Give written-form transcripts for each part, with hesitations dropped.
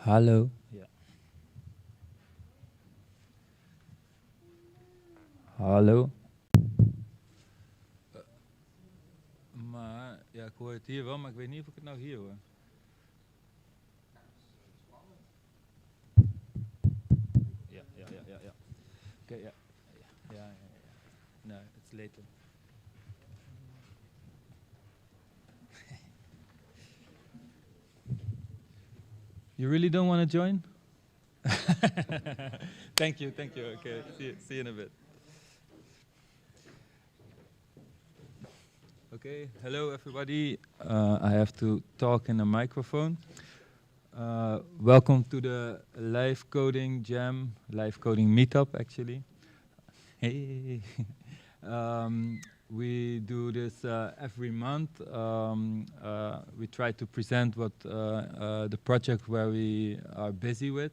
Hallo. Ja. Hallo. Maar ja, ik hoor het hier wel, maar ik weet niet of ik het nou hier hoor. Ja. Oké, ja. Ja. No, it's later. You really don't want to join? Thank you. Okay, see you in a bit. Okay, hello everybody. I have to talk in a microphone. Welcome to the live coding jam, live coding meetup actually. Hey. We do this every month. We try to present what the project where we are busy with.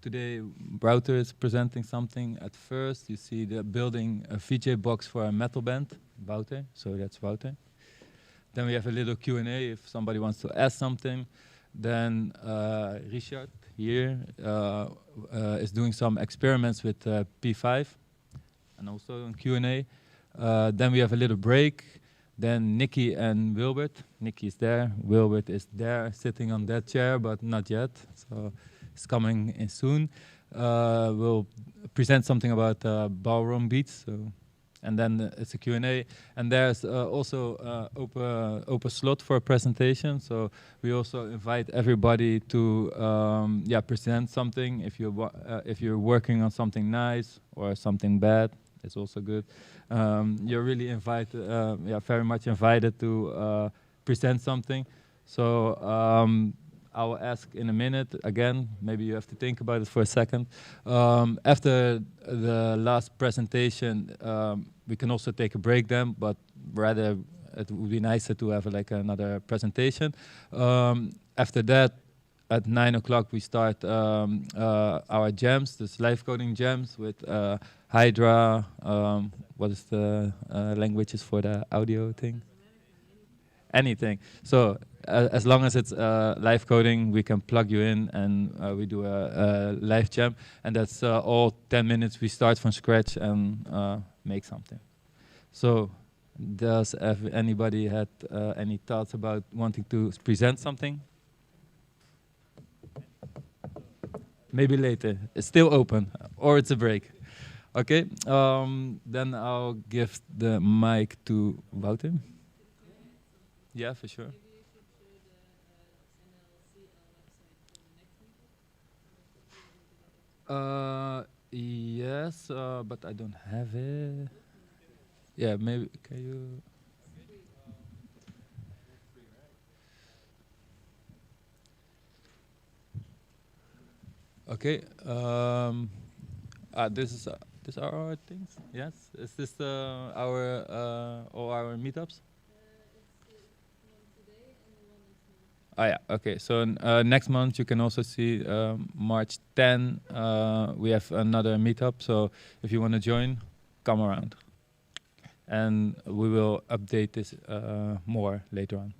Today, Wouter is presenting something. At first, you see the building a VJ box for a metal band, Wouter. So that's Wouter. Then we have a little Q&A if somebody wants to ask something. Then Richard here is doing some experiments with P5 and also on Q&A. Then we have a little break. Then Nikki and Wilbert. Nikki is there. Wilbert is there, sitting on that chair, but not yet. So it's coming in soon. We'll present something about ballroom beats. So, and then it's a Q&A. And there's also open slot for a presentation. So we also invite everybody to present something. If you're working on something nice or something bad, it's also good. You're really invited, very much invited to present something. So I'll ask in a minute again. Maybe you have to think about it for a second. After the last presentation, we can also take a break then, but rather it would be nicer to have like another presentation. After that, at 9 o'clock we start our jams, this live coding jams with Hydra. What is the languages for the audio thing? Anything. So as long as it's live coding, we can plug you in and we do a live jam. And that's all 10 minutes. We start from scratch and make something. So does anybody had any thoughts about wanting to present something? Maybe later. It's still open, or it's a break. Okay, then I'll give the mic to Wouter. Yeah, for sure. Yes, but I don't have it. Yeah, maybe can you? Okay. This are our things. Yes. Is this our all our meetups? Oh yeah. Okay. So next month you can also see March 10. We have another meetup. So if you want to join, come around, and we will update this more later on.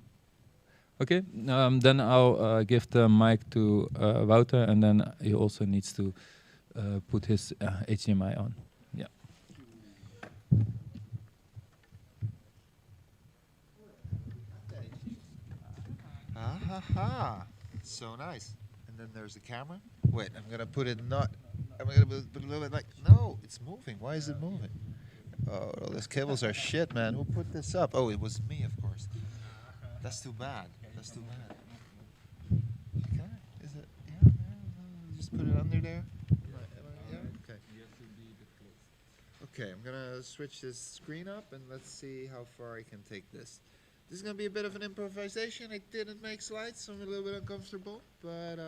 Okay. Then I'll give the mic to Wouter, and then he also needs to put his HDMI on. Yeah. Ah ha ha! So nice. And then there's the camera. Wait, I'm gonna put it not. I'm gonna put a little bit like. No, it's moving. Why is it moving? Oh, well, these cables are shit, man. Who put this up? Oh, it was me, of course. That's too bad. That's too bad. Okay. Is it? Yeah. Just put it under there. Yeah. Okay. Okay. I'm gonna switch this screen up and let's see how far I can take this. This is gonna be a bit of an improvisation. I didn't make slides, so I'm a little bit uncomfortable, but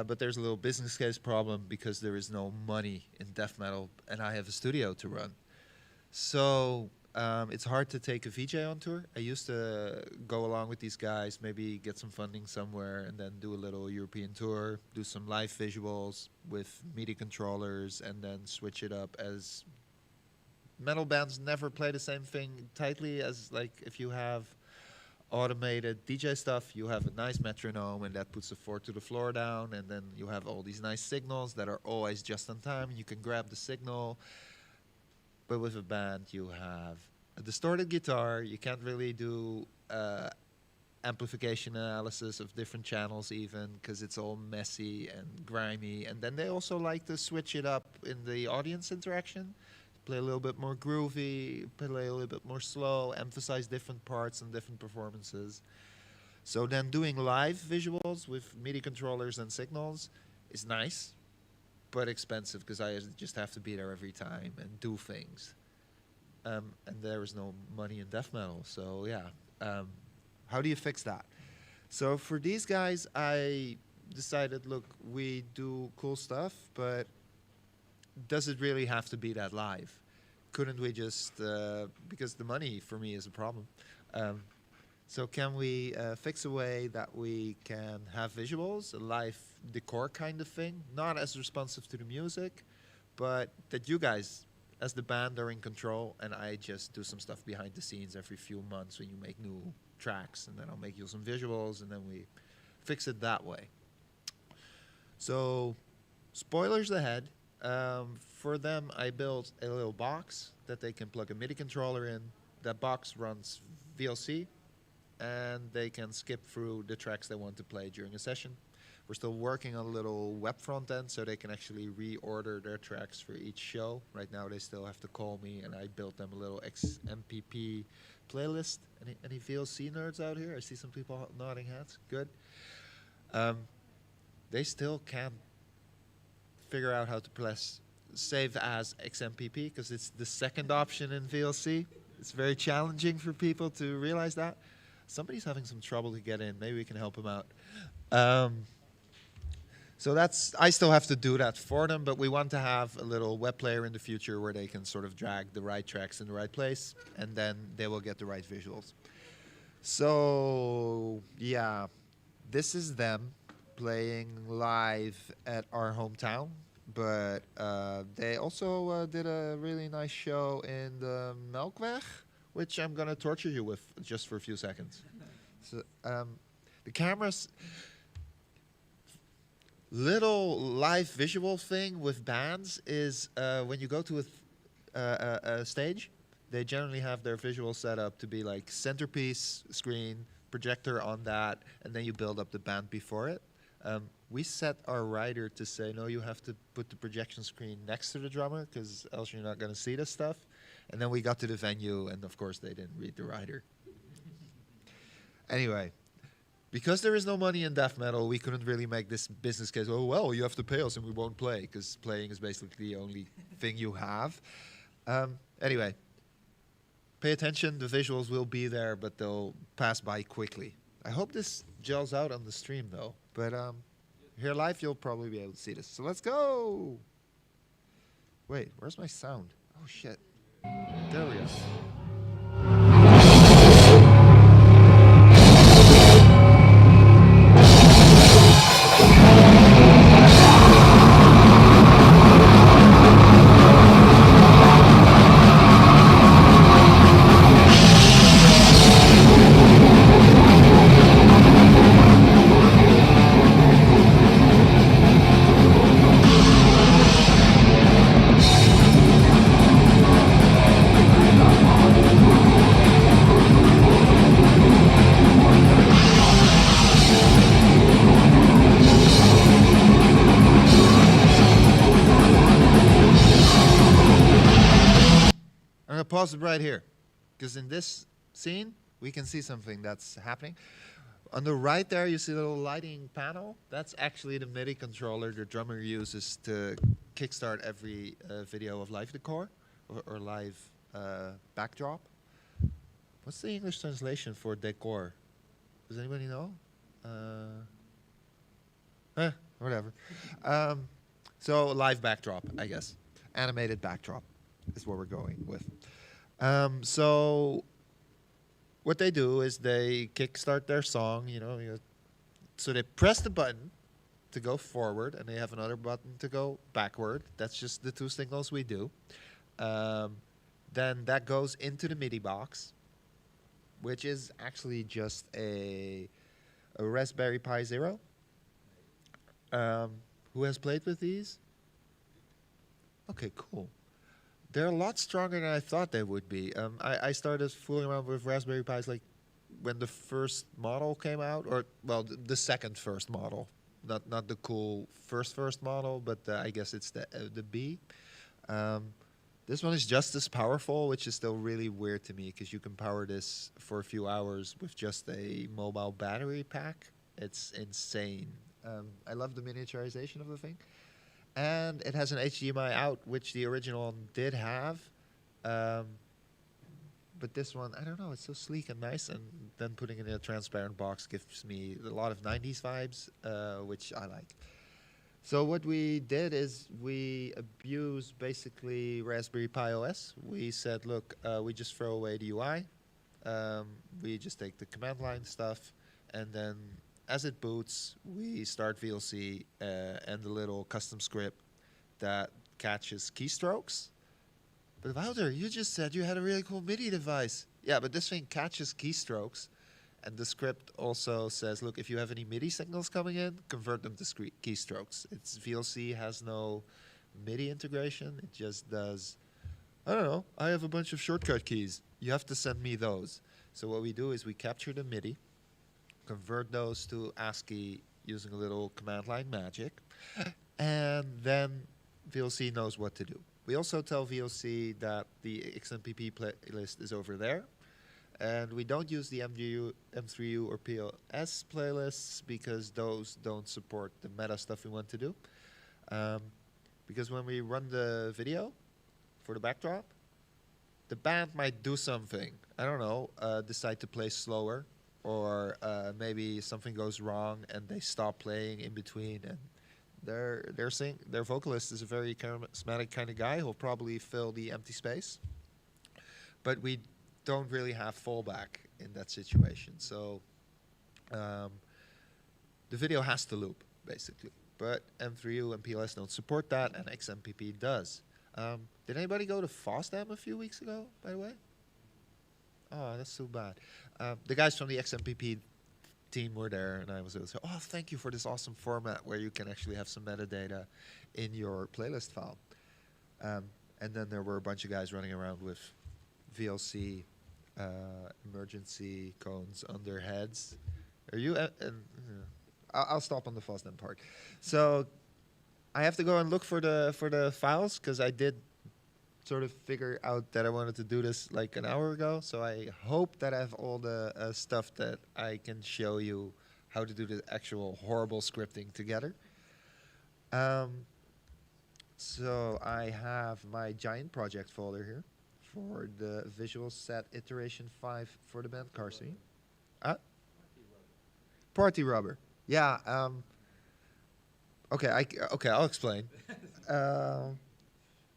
but there's a little business case problem because there is no money in death metal, and I have a studio to run. So it's hard to take a VJ on tour. I used to go along with these guys, maybe get some funding somewhere, and then do a little European tour, do some live visuals with MIDI controllers, and then switch it up. As metal bands never play the same thing tightly as like if you have automated DJ stuff, you have a nice metronome and that puts the 4 to the floor down, and then you have all these nice signals that are always just on time. You can grab the signal. But with a band, you have a distorted guitar. You can't really do amplification analysis of different channels even, because it's all messy and grimy. And then they also like to switch it up in the audience interaction. Play a little bit more groovy, play a little bit more slow, emphasize different parts and different performances. So then doing live visuals with MIDI controllers and signals is nice, but expensive because I just have to be there every time and do things. And there is no money in death metal. So yeah, how do you fix that? So for these guys, I decided, look, we do cool stuff, but does it really have to be that live? Couldn't we just, because the money for me is a problem. So can we fix a way that we can have visuals, a live decor kind of thing, not as responsive to the music, but that you guys, as the band, are in control, and I just do some stuff behind the scenes every few months when you make new tracks, and then I'll make you some visuals, and then we fix it that way. So, spoilers ahead. For them, I built a little box that they can plug a MIDI controller in. That box runs VLC, and they can skip through the tracks they want to play during a session. We're still working on a little web front end so they can actually reorder their tracks for each show. Right now they still have to call me, and I built them a little XMPP playlist. Any VLC nerds out here? I see some people nodding heads. Good. They still can't figure out how to press save as XMPP because it's the second option in VLC. It's very challenging for people to realize that. Somebody's having some trouble to get in. Maybe we can help them out. So I still have to do that for them, but we want to have a little web player in the future where they can sort of drag the right tracks in the right place, and then they will get the right visuals. So, yeah, this is them playing live at our hometown, but they also did a really nice show in the Melkweg, which I'm going to torture you with just for a few seconds. So, the cameras... Little live visual thing with bands is when you go to a stage, they generally have their visual set up to be like centerpiece, screen, projector on that, and then you build up the band before it. We set our rider to say, no, you have to put the projection screen next to the drummer because else you're not going to see this stuff. And then we got to the venue, and of course they didn't read the rider. Anyway. Because there is no money in death metal, we couldn't really make this business case, oh, well, you have to pay us and we won't play, because playing is basically the only thing you have. Anyway, pay attention. The visuals will be there, but they'll pass by quickly. I hope this gels out on the stream, though. But here live, you'll probably be able to see this. So let's go. Wait, where's my sound? Oh, shit. There we go. Pause it right here, because in this scene we can see something that's happening. On the right there you see a little lighting panel. That's actually the MIDI controller the drummer uses to kickstart every video of live decor or live backdrop. What's the English translation for decor? Does anybody know? whatever. Um, so live backdrop, I guess. Animated backdrop is what we're going with. So what they do is they kickstart their song. So they press the button to go forward, and they have another button to go backward. That's just the two signals we do. Um, then that goes into the MIDI box, which is actually just a Raspberry Pi Zero. Um, who has played with these? Okay, cool. They're a lot stronger than I thought they would be. I started fooling around with Raspberry Pis like when the first model came out, or well, the second first model, not the cool first model, but I guess it's the B. Um, this one is just as powerful, which is still really weird to me because you can power this for a few hours with just a mobile battery pack. It's insane. I love the miniaturization of the thing. And it has an HDMI out, which the original one did have. Um, but this one, I don't know, it's so sleek and nice. And then putting it in a transparent box gives me a lot of 90s vibes, which I like. So what we did is we abused basically Raspberry Pi OS. We said, look, we just throw away the UI. We just take the command line stuff, and then as it boots, we start VLC and the little custom script that catches keystrokes. But Wouter, you just said you had a really cool MIDI device. Yeah, but this thing catches keystrokes, and the script also says, look, if you have any MIDI signals coming in, convert them to keystrokes. Its VLC has no MIDI integration. It just does, I don't know, I have a bunch of shortcut keys. You have to send me those. So what we do is we capture the MIDI, convert those to ASCII using a little command line magic, and then VLC knows what to do. We also tell VLC that the XMPP playlist is over there, and we don't use the MGU, M3U, or PLS playlists because those don't support the meta stuff we want to do. Because when we run the video for the backdrop, the band might do something. I don't know, decide to play slower, or maybe something goes wrong and they stop playing in between, and their vocalist is a very charismatic kind of guy who'll probably fill the empty space. But we don't really have fallback in that situation, so the video has to loop basically. But M3U and PLS don't support that, and XMPP does. Did anybody go to FOSDEM a few weeks ago, by the way? Oh, that's so bad. The guys from the XMPP team were there, and I was able to say, oh, thank you for this awesome format where you can actually have some metadata in your playlist file. And then there were a bunch of guys running around with VLC emergency cones on their heads. Are you? I'll stop on the FOSDEM part. So I have to go and look for the files because I did sort of figure out that I wanted to do this like an hour ago. So I hope that I have all the stuff that I can show you how to do the actual horrible scripting together. So I have my giant project folder here for the visual set iteration 5 for the band Carsey. Party rubber. Yeah. Okay. Okay. I'll explain.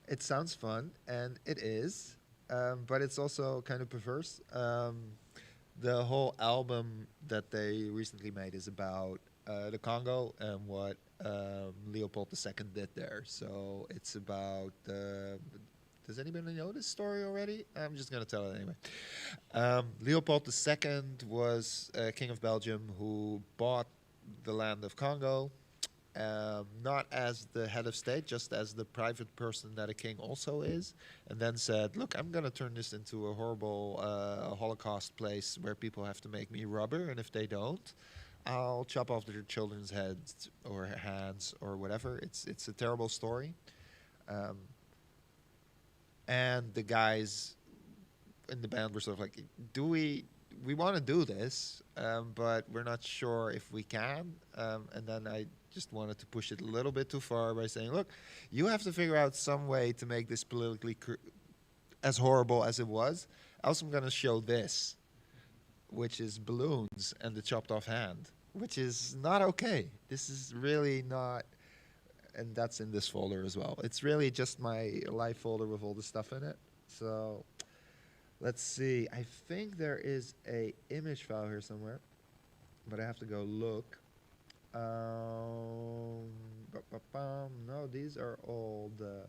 It sounds fun, and it is, but it's also kind of perverse. The whole album that they recently made is about the Congo and what Leopold II did there. So it's about. Does anybody know this story already? I'm just going to tell it anyway. Leopold II was king of Belgium who bought the land of Congo. Not as the head of state, just as the private person that a king also is, and then said, look, I'm going to turn this into a horrible Holocaust place where people have to make me rubber, and if they don't, I'll chop off their children's heads or hands or whatever. It's a terrible story. And the guys in the band were sort of like, we want to do this, but we're not sure if we can. And then I just wanted to push it a little bit too far by saying, look, you have to figure out some way to make this politically as horrible as it was. Else I'm going to show this, which is balloons and the chopped off hand. which is not okay. This is really not, and that's in this folder as well. It's really just my live folder with all the stuff in it. So let's see. I think there is a image file here somewhere, but I have to go look. No, these are all the.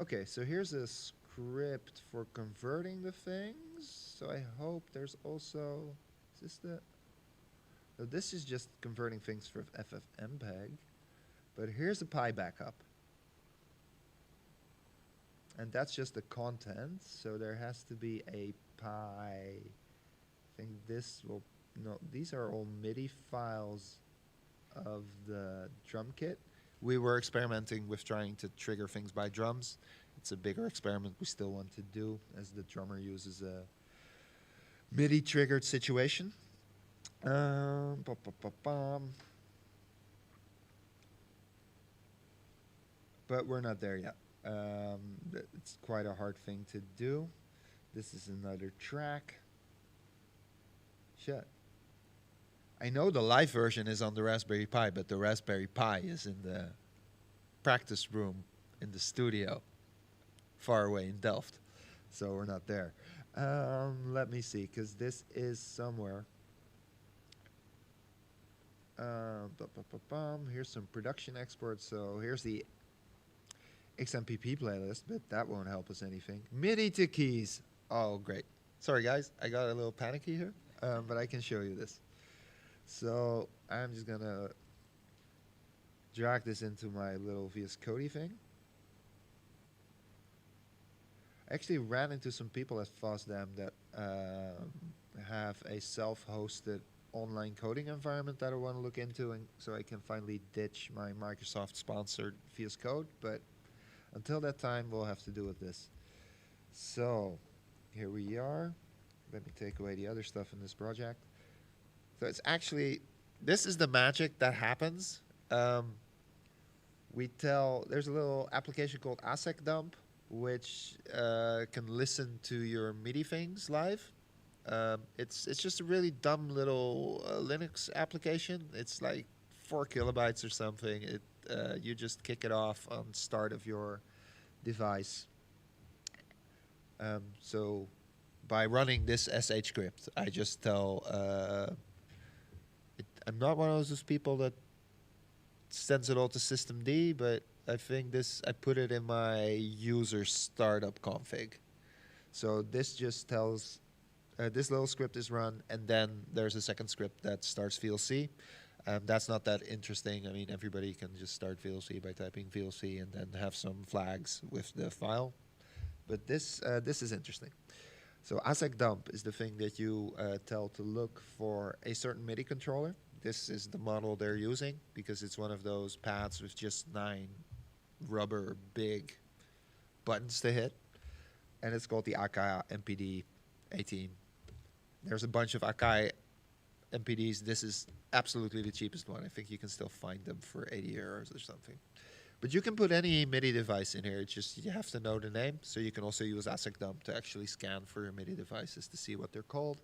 Okay, so here's a script for converting the things. So I hope there's also. Is this the? So this is just converting things for FFmpeg. But here's a pi backup. And that's just the content. So there has to be a pi. I think this will. No, these are all MIDI files of the drum kit. We were experimenting with trying to trigger things by drums. It's a bigger experiment we still want to do, as the drummer uses a MIDI triggered situation. But we're not there yet. It's quite a hard thing to do. This is another track. Shit. I know the live version is on the Raspberry Pi, but the Raspberry Pi is in the practice room in the studio, far away in Delft. So we're not there. Let me see, because this is somewhere. Here's some production exports. So here's the XMPP playlist, but that won't help us anything. MIDI to keys. Oh, great. Sorry, guys. I got a little panicky here, but I can show you this. So I'm just going to drag this into my little VS Code thing. I actually ran into some people at FOSDEM that have a self-hosted online coding environment that I want to look into, and so I can finally ditch my Microsoft-sponsored VS Code. But until that time, we'll have to do with this. So here we are. Let me take away the other stuff in this project. So it's actually, this is the magic that happens. There's a little application called ASEC dump, which can listen to your MIDI things live. It's just a really dumb little Linux application. It's like 4 kilobytes or something. You just kick it off on start of your device. So by running this sh script, I just tell. I'm not one of those people that sends it all to systemd, but I think I put it in my user startup config. So this just tells, this little script is run, and then there's a second script that starts VLC. That's not that interesting. I mean, everybody can just start VLC by typing VLC and then have some flags with the file. But this is interesting. So ASEC dump is the thing that you tell to look for a certain MIDI controller. This is the model they're using because it's one of those pads with just 9 rubber big buttons to hit. And it's called the Akai MPD 18. There's a bunch of Akai MPDs. This is absolutely the cheapest one. I think you can still find them for 80 euros or something. But you can put any MIDI device in here. It's just you have to know the name. So you can also use ASEC dump to actually scan for your MIDI devices to see what they're called.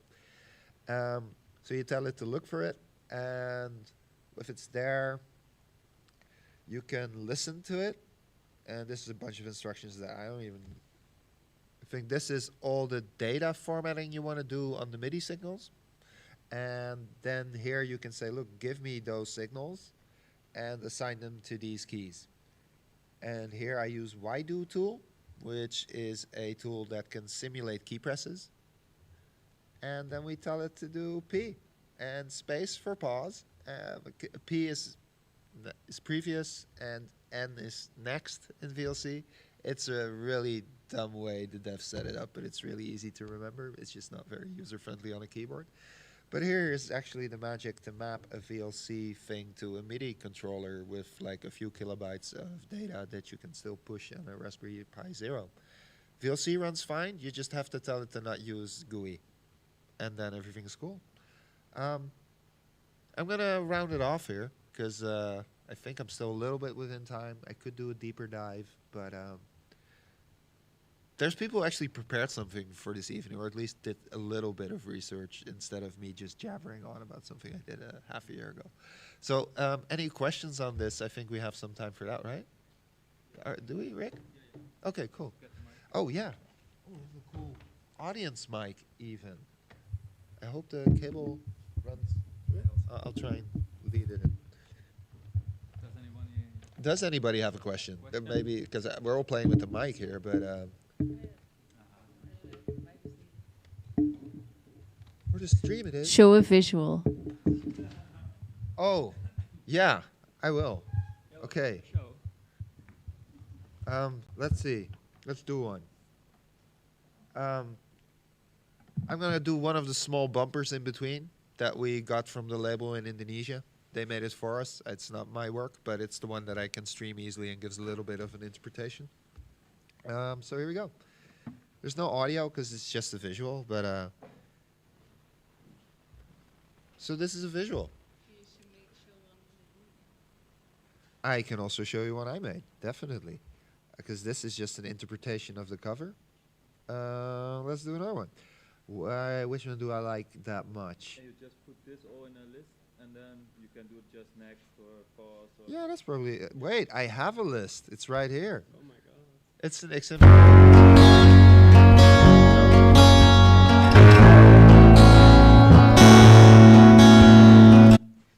So you tell it to look for it. And if it's there, you can listen to it. And this is a bunch of instructions that I think this is all the data formatting you want to do on the MIDI signals. And then here you can say, look, give me those signals and assign them to these keys. And here I use YDO tool, which is a tool that can simulate key presses. And then we tell it to do P and space for pause. P is previous and N is next in VLC. It's a really dumb way the devs set it up, but it's really easy to remember. It's just not very user-friendly on a keyboard. But here is actually the magic to map a VLC thing to a MIDI controller with like a few kilobytes of data that you can still push on a Raspberry Pi Zero. VLC runs fine. You just have to tell it to not use GUI. And then everything's cool. I'm going to round it off here because I think I'm still a little bit within time. I could do a deeper dive, but there's people who actually prepared something for this evening, or at least did a little bit of research instead of me just jabbering on about something I did half a year ago. So, any questions on this? I think we have some time for that, right? Do we, Rick? Okay, cool. Oh, yeah. Oh, we have a cool audience mic, even. I hope the cable runs. I'll try and lead it in. Does anybody have a question? Maybe, because we're all playing with the mic here, but... or the stream it is. Show a visual. Oh, yeah, I will. Okay. Let's see. Let's do one. I'm gonna do one of the small bumpers in between that we got from the label in Indonesia. They made it for us. It's not my work, but it's the one that I can stream easily and gives a little bit of an interpretation. So here we go. There's no audio because it's just a visual, but so this is a visual. I can also show you one I made, definitely, because this is just an interpretation of the cover. Let's do another one. Which one do I like that much? Can you just put this all in a list, and then you can do it just next or pause? Or Yeah, that's probably... wait, I have a list. It's right here. Oh my god. It's an example.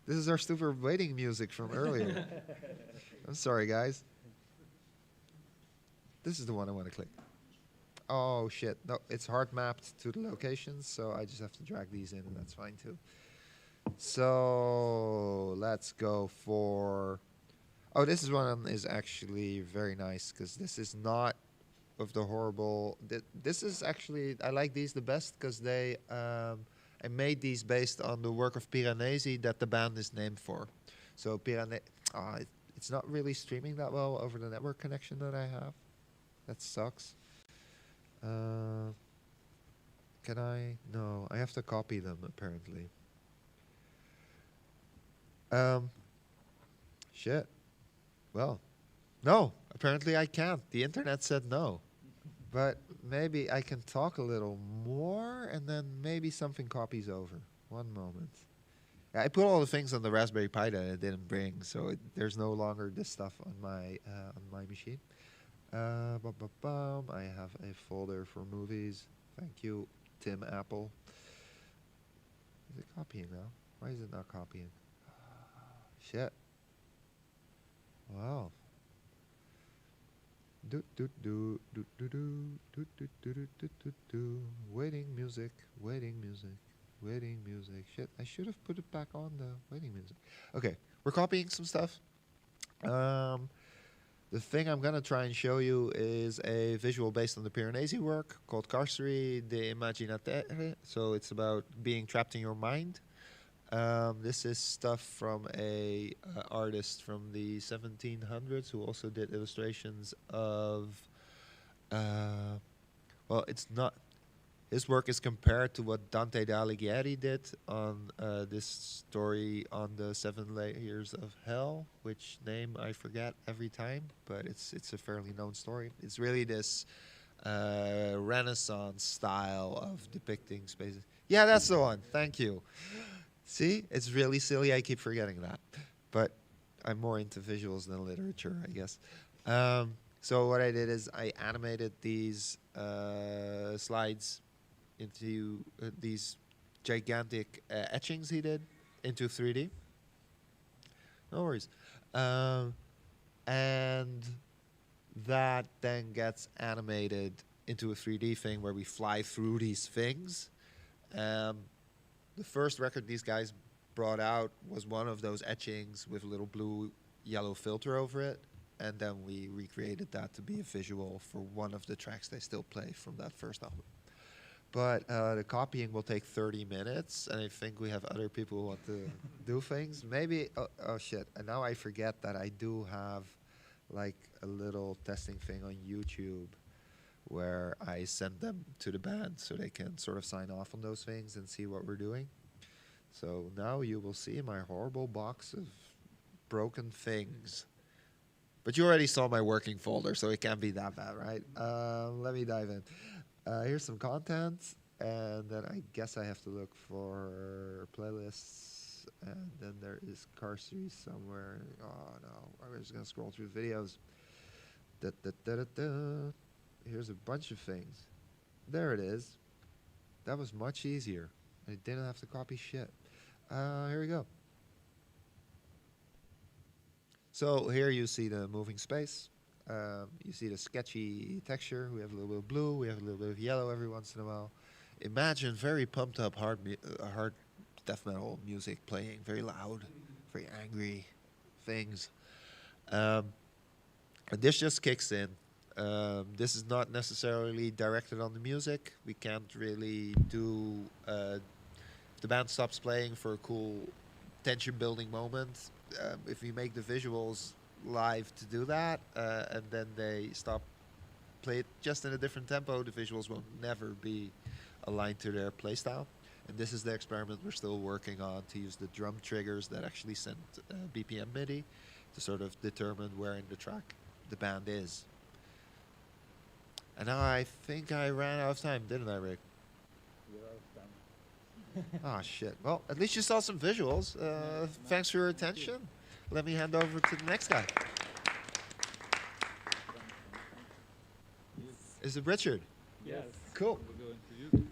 This is our stupid waiting music from earlier. I'm sorry, guys. This is the one I want to click. Oh, shit. No, it's hard mapped to the locations, so I just have to drag these in, and that's fine, too. So let's go for... oh, this is one is actually very nice, because this is not of the horrible... this is actually... I like these the best, because they... I made these based on the work of Piranesi that the band is named for. So Piranesi... it's not really streaming that well over the network connection that I have. That sucks. Can I? No, I have to copy them apparently. Shit. Well, no, apparently I can't. The internet said no. But maybe I can talk a little more and then maybe something copies over. One moment. Yeah, I put all the things on the Raspberry Pi that I didn't bring, so there's no longer this stuff on my machine. I have a folder for movies. Thank you, Tim Apple. Is it copying now? Why is it not copying? Shit. Wow. Do do do do do do do do do do do do do. Waiting music. Waiting music. Waiting music. Shit, I should have put it back on the waiting music. Okay, we're copying some stuff. The thing I'm going to try and show you is a visual based on the Piranesi work called Carceri de Imaginatere. So it's about being trapped in your mind. This is stuff from a artist from the 1700s who also did illustrations of... well, it's not... his work is compared to what Dante Alighieri did on this story on the 7 Layers of Hell, which name I forget every time, but it's a fairly known story. It's really this Renaissance style of depicting spaces. Yeah, that's the one. Thank you. See, it's really silly. I keep forgetting that, but I'm more into visuals than literature, I guess. So what I did is I animated these slides into these gigantic etchings he did into 3D. No worries. And that then gets animated into a 3D thing where we fly through these things. The first record these guys brought out was one of those etchings with a little blue-yellow filter over it. And then we recreated that to be a visual for one of the tracks they still play from that first album. But the copying will take 30 minutes, and I think we have other people who want to do things. Maybe, oh shit, and now I forget that I do have like a little testing thing on YouTube where I send them to the band so they can sort of sign off on those things and see what we're doing. So now you will see my horrible box of broken things. But you already saw my working folder, so it can't be that bad, right? Let me dive in. Here's some content, and then I guess I have to look for playlists, and then there is car series somewhere. Oh no, I'm just gonna scroll through videos. Da, da, da, da, da. Here's a bunch of things. There it is. That was much easier. I didn't have to copy shit. Here we go. So here you see the moving space. You see the sketchy texture. We have a little bit of blue. We have a little bit of yellow every once in a while. Imagine very pumped up hard death metal music playing, very loud, very angry things. And this just kicks in. This is not necessarily directed on the music. We can't really do... if the band stops playing for a cool tension-building moment, if we make the visuals live to do that, and then they stop, play it just in a different tempo, the visuals will never be aligned to their playstyle. And this is the experiment we're still working on, to use the drum triggers that actually send BPM MIDI to sort of determine where in the track the band is. And now I think I ran out of time, didn't I, Rick? Oh, shit. Well, at least you saw some visuals. Thanks for your attention. Let me hand over to the next guy. Is it Richard? Yes. Cool. We're going to you.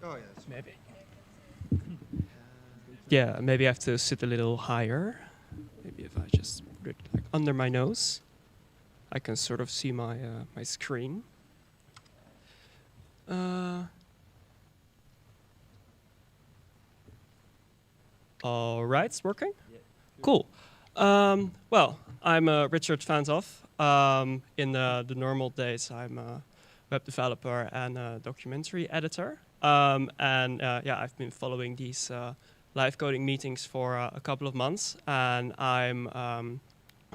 Oh, yes. Maybe. Yeah, maybe I have to sit a little higher. Maybe if I just put it like under my nose, I can sort of see my my screen. All right, it's working. Yeah. Cool. Well, I'm Richard Van Zoff. In the normal days, I'm a web developer and a documentary editor. Yeah, I've been following these live coding meetings for a couple of months, and I'm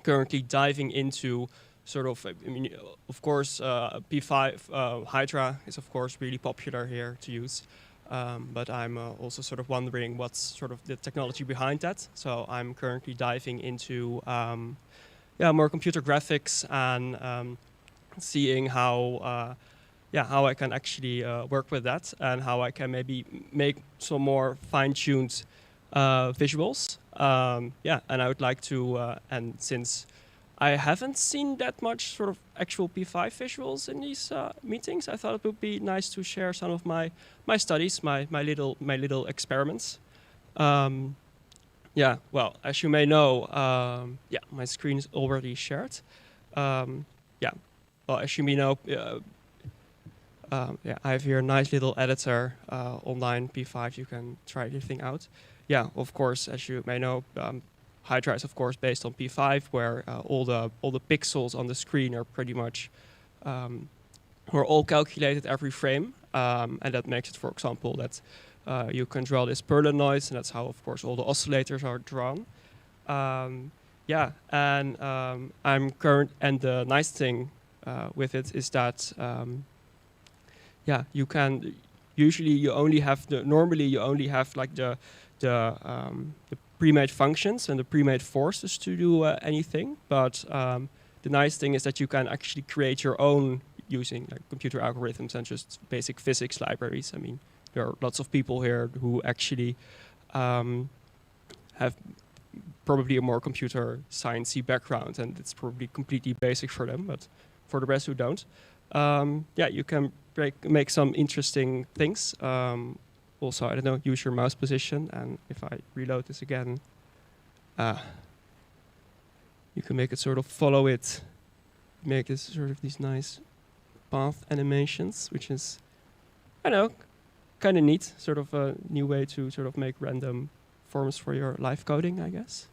currently diving into sort of, I mean, of course, P5 Hydra is of course really popular here to use. But I'm also sort of wondering what's sort of the technology behind that. So I'm currently diving into more computer graphics and seeing how I can actually work with that and how I can maybe make some more fine-tuned visuals. And I would like to, and since I haven't seen that much sort of actual P5 visuals in these meetings, I thought it would be nice to share some of my studies, my little experiments. Well, as you may know, my screen is already shared. Well, as you may know, I have here a nice little editor online, P5. You can try everything out. Yeah, of course, as you may know, Hydra is of course based on P5, where all the pixels on the screen are pretty much are all calculated every frame, and that makes it, for example, that you can draw this Perlin noise, and that's how, of course, all the oscillators are drawn. And the nice thing with it is that you can normally you only have like the pre-made functions and the pre-made forces to do anything, but the nice thing is that you can actually create your own using like computer algorithms and just basic physics libraries. I mean, there are lots of people here who actually have probably a more computer sciencey background, and it's probably completely basic for them, but for the rest who don't, you can make some interesting things. Also, I don't know, use your mouse position, and if I reload this again, you can make it sort of follow it, make this sort of these nice path animations, which is, I don't know, kind of neat, sort of a new way to sort of make random forms for your live coding, I guess.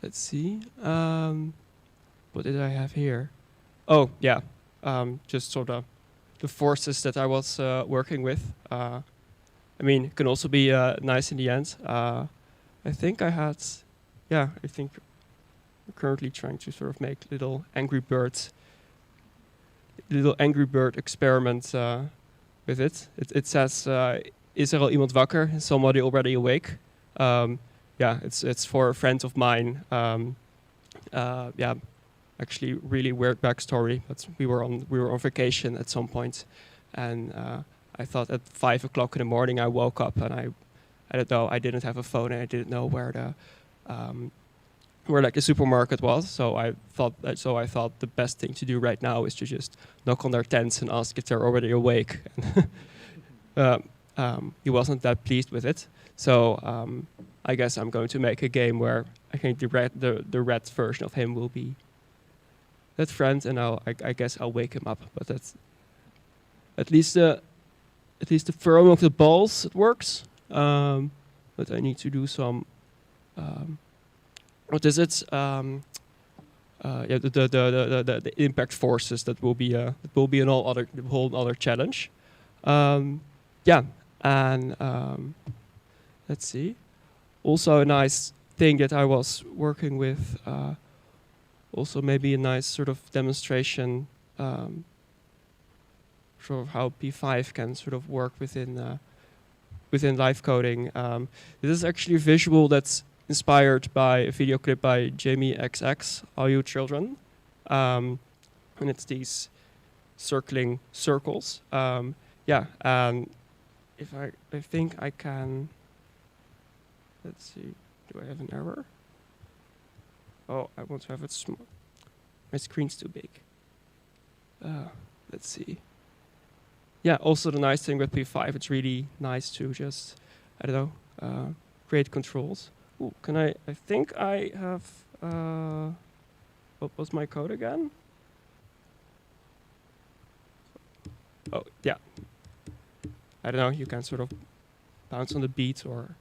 Let's see, what did I have here? Oh, yeah. Just sort of the forces that I was working with. I mean, it can also be nice in the end. I think I had, yeah, I think I'm currently trying to sort of make little Angry Bird experiments with it. It says, is er al iemand wakker? Is somebody already awake? Yeah, it's for a friend of mine. Yeah, actually, really weird backstory. But we were on vacation at some point, and I thought at 5 o'clock in the morning I woke up and I don't know, I didn't have a phone and I didn't know where like the supermarket was. So I thought the best thing to do right now is to just knock on their tents and ask if they're already awake. He wasn't that pleased with it. So I guess I'm going to make a game where I think the red version of him will be that friend, and I guess I'll wake him up. But that's at least the throwing of the balls, it works. But I need to do some. What is it? Yeah, the impact forces. That will be a whole other challenge. Yeah, and let's see. Also a nice thing that I was working with. Also maybe a nice sort of demonstration. Sort of how P5 can sort of work within live coding. This is actually a visual that's inspired by a video clip by Jamie XX, Are You Children? And it's these circling circles. Yeah, and if I think I can, let's see, do I have an error? Oh, I want to have it small. My screen's too big. Let's see. Yeah, also the nice thing with P5, it's really nice to just, I don't know, create controls. Ooh, I think I have, what was my code again? Oh, yeah. I don't know, you can sort of bounce on the beat or,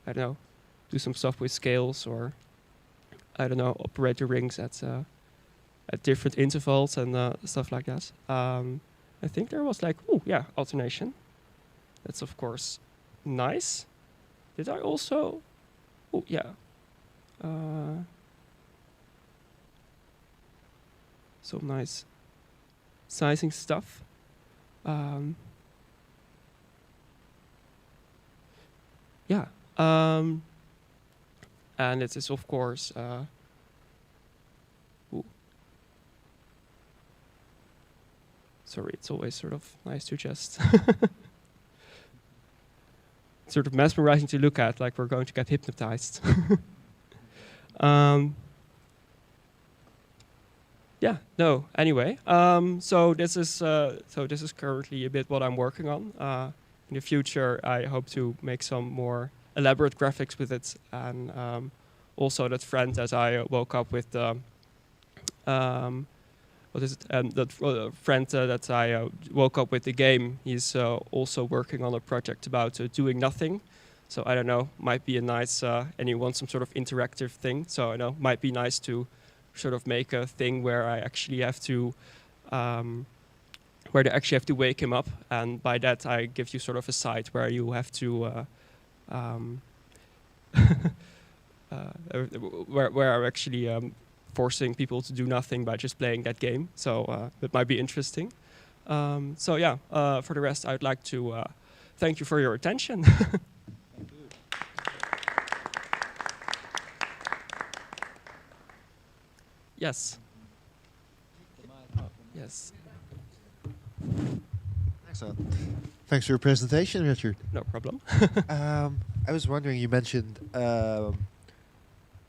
I don't know, do some stuff with scales or, I don't know, operate the rings at different intervals and stuff like that. I think there was like, oh yeah, alternation. That's of course nice. Did I also? Oh yeah. Some nice sizing stuff. Yeah. And it is of course. Sorry, it's always sort of nice to just sort of mesmerizing to look at, like we're going to get hypnotized. Yeah, no, anyway. So this is currently a bit what I'm working on. In the future, I hope to make some more elaborate graphics with it, and also that friend that I woke up with what is it? That friend that I woke up with the game, he's also working on a project about doing nothing. So I don't know, might be a nice, and he wants some sort of interactive thing. So I know, might be nice to sort of make a thing where I actually have to, where they actually have to wake him up. And by that, I give you sort of a site where you have to, where I actually forcing people to do nothing by just playing that game. So that might be interesting. So yeah, for the rest, I'd like to thank you for your attention. Yes. Yes. Excellent. Thanks for your presentation, Richard. No problem. I was wondering, you mentioned, I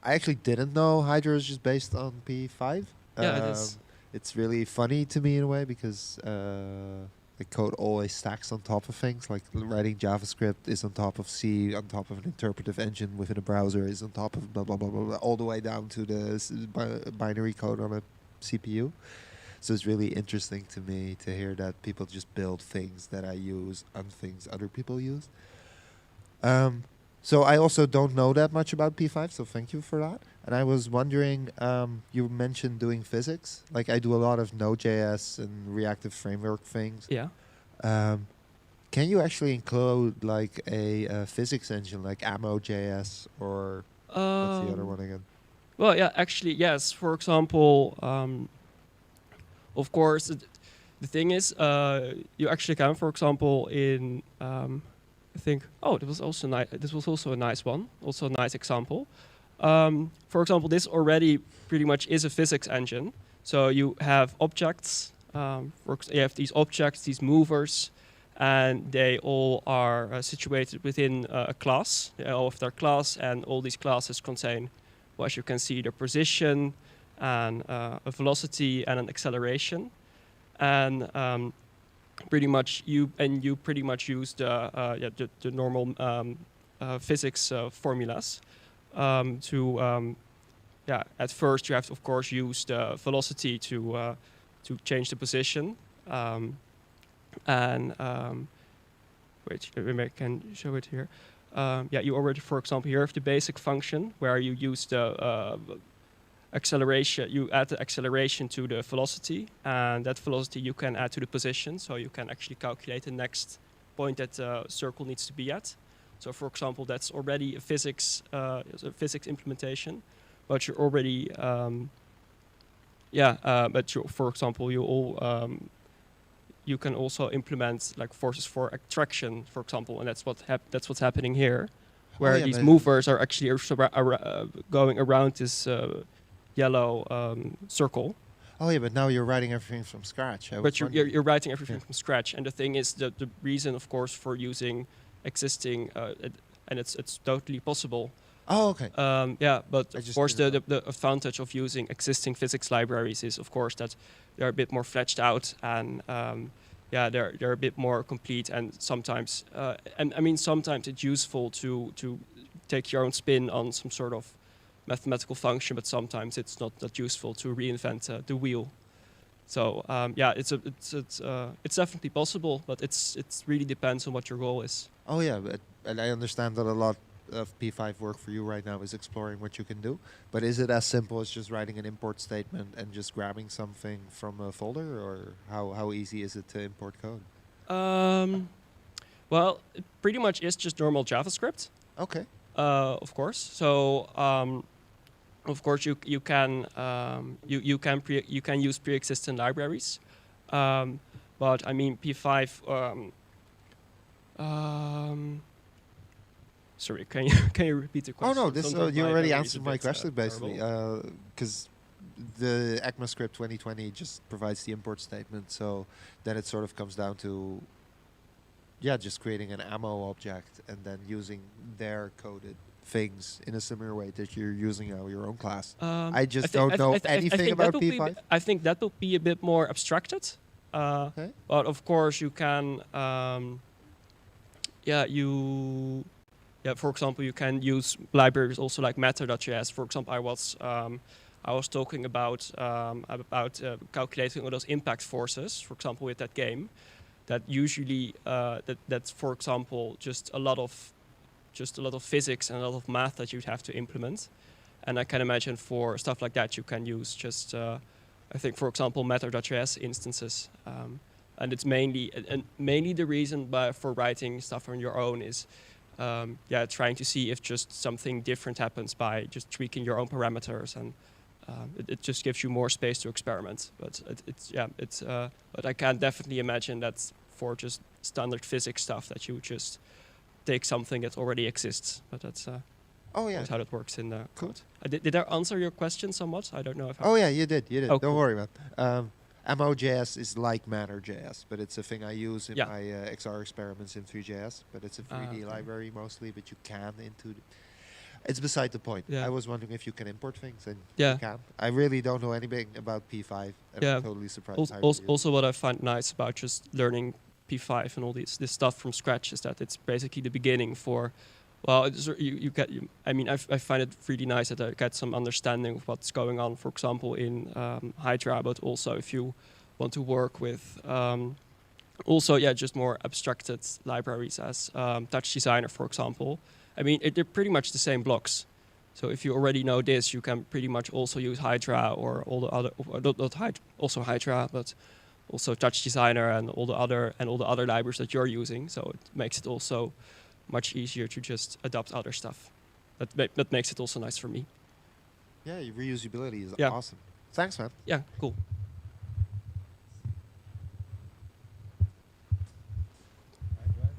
actually didn't know Hydra is just based on P5. Yeah, it is. It's really funny to me in a way because the code always stacks on top of things. Like writing JavaScript is on top of C, on top of an interpretive engine within a browser is on top of blah, blah, blah, blah, blah, all the way down to the binary code on a CPU. So it's really interesting to me to hear that people just build things that I use on things other people use. So I also don't know that much about P5, so thank you for that. And I was wondering, you mentioned doing physics. Like I do a lot of Node.js and reactive framework things. Yeah. Can you actually include like a physics engine like Ammo.js or what's the other one again? Well, yeah, actually, yes. For example, of course, the thing is, you actually can, for example, in I think, oh, this was also nice. This was also a nice one, also a nice example. For example, this already pretty much is a physics engine. So you have objects. You have these objects, these movers, and they all are situated within a class. They all have their class, and all these classes contain, well, as you can see, their position and a velocity and an acceleration. And pretty much you pretty much use the normal physics formulas to at first you have to of course use the velocity to change the position and wait, maybe I can show it here. You already, for example, here have the basic function where you use the acceleration. You add the acceleration to the velocity, and that velocity you can add to the position, so you can actually calculate the next point that the circle needs to be at. So, for example, that's already a physics implementation, but you're already for example, you can also implement like forces for attraction, for example, and that's what's happening here, where these movers are actually going around this yellow circle. Oh yeah, but now you're writing everything from scratch. But you're writing everything from scratch, and the thing is the reason, of course, for using existing, and it's totally possible. Oh, okay. But of course, the advantage of using existing physics libraries is, of course, that they're a bit more fleshed out and they're a bit more complete. And sometimes, sometimes it's useful to take your own spin on some sort of mathematical function, but sometimes it's not that useful to reinvent the wheel. So it's definitely possible, but it really depends on what your goal is. Oh yeah, and I understand that a lot of P5 work for you right now is exploring what you can do. But is it as simple as just writing an import statement and just grabbing something from a folder, or how easy is it to import code? Well, it pretty much is just normal JavaScript. Okay. Of course. So of course you can use pre-existing libraries, but I mean P5. Sorry, can you repeat the question? Oh no, you already answered my question basically, because the ECMAScript 2020 just provides the import statement, so then it sort of comes down to just creating an ammo object and then using their coded things in a similar way that you're using your own class. I don't know anything about P5. I think that will be a bit more abstracted. Okay. But of course you can. For example, you can use libraries also like Matter.js. For example, I was talking about calculating all those impact forces. For example, with that game, that usually that's for example just a lot of physics and a lot of math that you'd have to implement. And I can imagine for stuff like that you can use just I think for example Matter.js instances. And it's mainly the reason for writing stuff on your own is trying to see if just something different happens by just tweaking your own parameters, and it just gives you more space to experiment. But but I can definitely imagine that for just standard physics stuff that you would just take something that already exists. But that's that's how that works in the code. Did I answer your question somewhat? I don't know if. You did. Oh, don't worry about it. Ammo.js is like Matter.js, but it's a thing I use in my XR experiments in 3JS. But it's a 3D library mostly, but you can it's beside the point. I was wondering if you can import things, and you can. I really don't know anything about P5, and I'm totally surprised. Also, what I find nice about just learning P5 and all this stuff from scratch is that it's basically the beginning for. Well, I find it really nice that I get some understanding of what's going on, for example, in Hydra, but also if you want to work with just more abstracted libraries as Touch Designer, for example. I mean, they're pretty much the same blocks. So if you already know this, you can pretty much also use Hydra or all the other, or not Hydra, also Hydra, but also Touch Designer and all the other libraries that you're using. So it makes it also much easier to just adopt other stuff. That makes it also nice for me. Yeah, your reusability is Yeah. awesome. Thanks, man. Yeah, cool.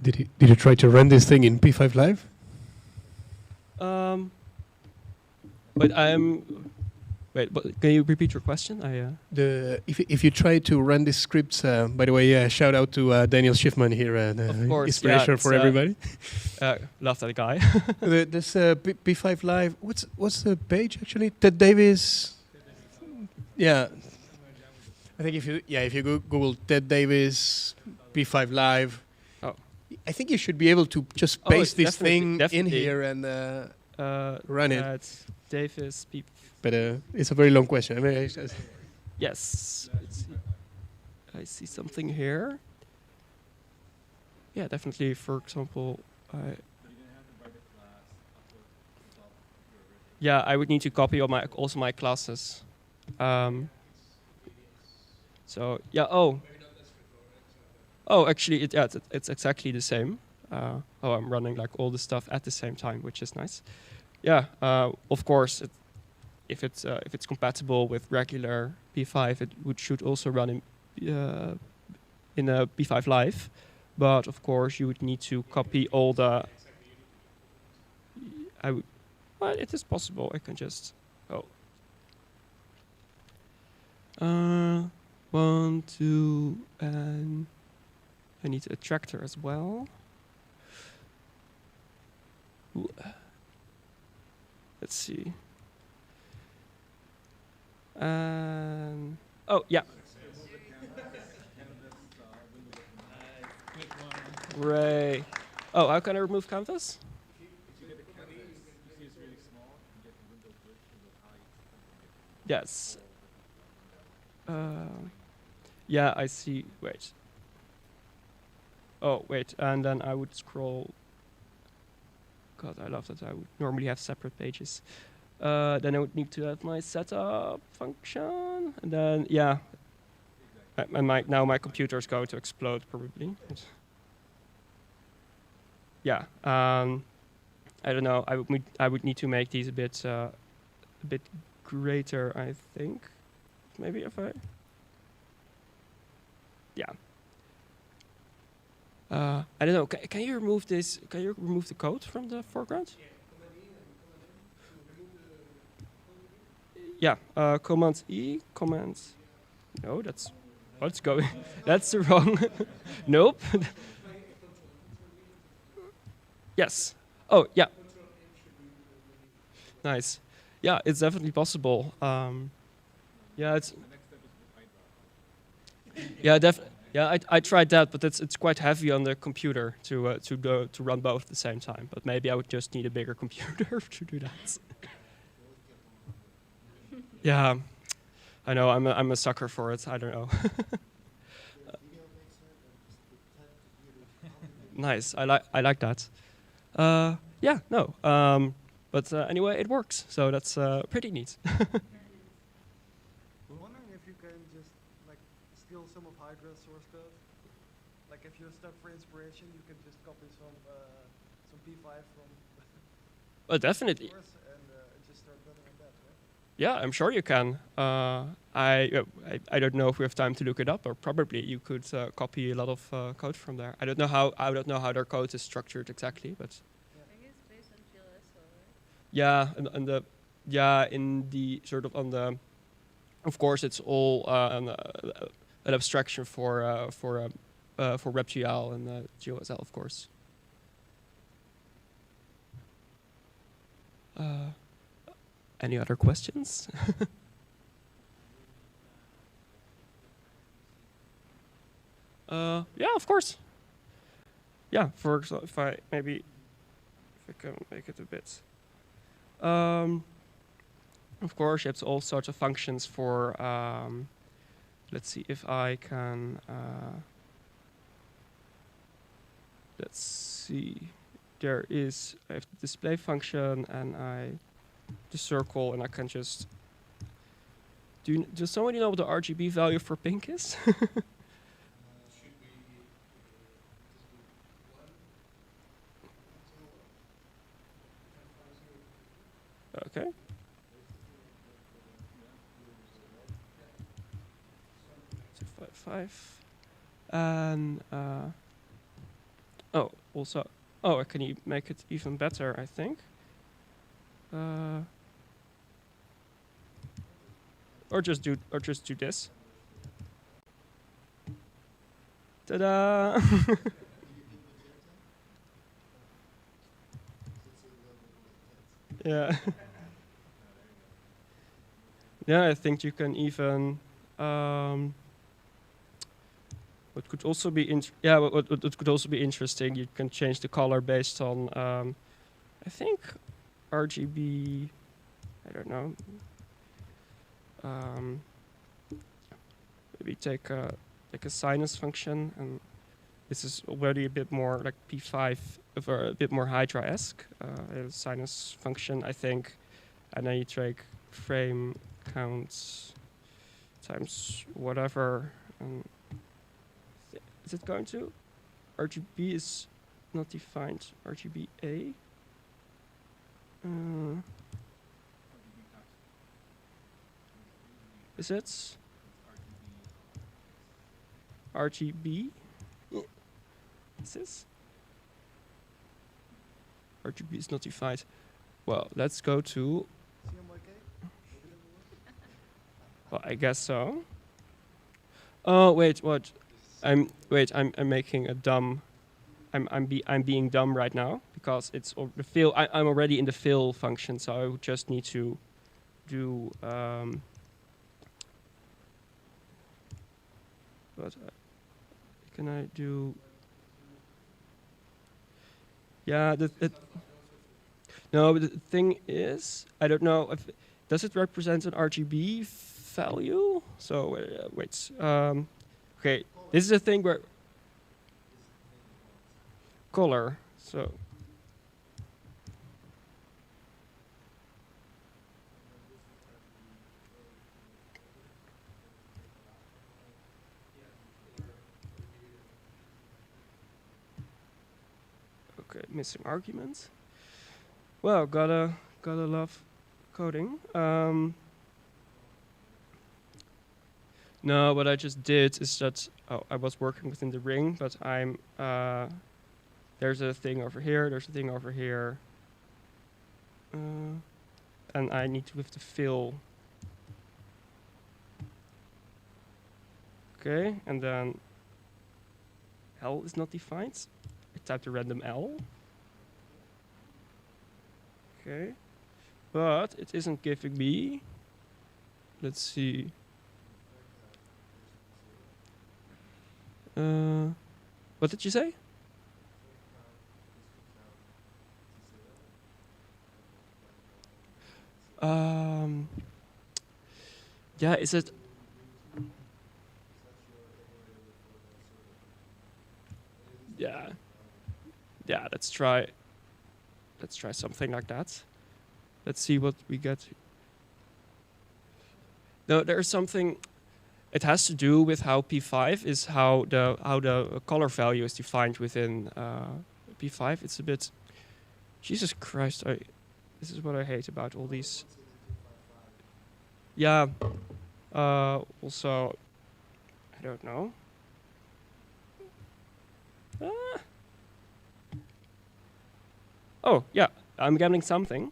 Did you try to run this thing in P5 Live? But wait. But can you repeat your question? If you try to run this script, by the way, shout out to Daniel Schiffman here, Of course, inspiration yeah, for everybody. Love that guy. This P5 Live. What's the page actually? Ted Davis. Yeah, I think if you Google Ted Davis P5 Live, I think you should be able to just paste this thing in here and run it. It's Davis. But it's a very long question. I mean, Yes. I see something here. Yeah, definitely. For example, I would need to copy all my classes. So yeah. Oh, actually, it's exactly the same. I'm running like all the stuff at the same time, which is nice. Yeah. Of course, if it's compatible with regular P5, it should also run in a P5 Live. But of course, you would need to copy all the. Well, it is possible. I can just. 1, 2, and I need a tractor as well. Ooh. Let's see. Yeah. Ray. Oh, how can I remove canvas? Yes. Yeah, I see. Wait. Oh, wait. And then I would scroll. God, I love that I would normally have separate pages. Then I would need to have my setup function. And then, yeah. Now my computer is going to explode, probably. Yeah. I don't know. I would need to make these a bit greater, I think. Maybe if I. Yeah. I don't know. Can you remove this? Can you remove the code from the foreground? Yeah. Command E. Command. No, that's what's going. That's wrong. Nope. Yes. Oh, yeah. Nice. Yeah, it's definitely possible. Yeah, it's. Yeah, I tried that, but it's quite heavy on the computer to run both at the same time. But maybe I would just need a bigger computer to do that. Yeah, I know. I'm a sucker for it. I don't know. Nice. I like that. Yeah. No. But anyway, it works. So that's pretty neat. We're wondering if you can just like steal some of Hydra's source code. Like if you're stuck for inspiration, you can just copy some P5 from Definitely. source and just start building on that, right? Yeah, I'm sure you can. I don't know if we have time to look it up, or probably you could copy a lot of code from there. I don't know how their code is structured exactly, but. Maybe it's based on GLS, right? Yeah, in the sort of on the. Of course, it's all an abstraction for WebGL and GOSL, of course. Any other questions? Yeah, of course. Yeah, for example, if I can make it a bit. Of course, it's all sorts of functions for. Let's see if I can. Let's see. There is I have the display function, and the circle, and I can just. Does somebody know what the RGB value for pink is? Okay. So 5. And oh, also, I can make it even better, I think. Or just do this. Ta-da! Yeah. Yeah, I think you can even. What could also be what could also be interesting. You can change the color based on. I think RGB. I don't know. Maybe take a sinus function, and this is already a bit more like P5, or a bit more Hydra-esque. A sinus function, I think, and then you take frame counts times whatever. Is it going to? RGB is not defined. RGB A. Is it? RGB? Is this? RGB is not defined. Well, let's go to. Well, I guess so. Oh wait, what? I'm making a dumb. I'm being dumb right now because it's the fill. I'm already in the fill function, so I would just need to do. What can I do? Yeah, no, but the thing is, I don't know if does it represent an RGB value. So wait, okay, this is a thing where color. So okay, missing arguments. Well, gotta love coding. No, what I just did is that I was working within the ring, but I'm there's a thing over here, there's a thing over here, and I need to have the fill. Okay, and then L is not defined. I typed a random L. Okay, but it isn't giving me. Let's see. What did you say? Yeah, is it? Yeah. Yeah, let's try something like that. Let's see what we get. No, there's something. It has to do with how P5 is how the color value is defined within P5. It's a bit. Jesus Christ! This is what I hate about all these. Yeah. Also, I don't know. Oh yeah, I'm getting something.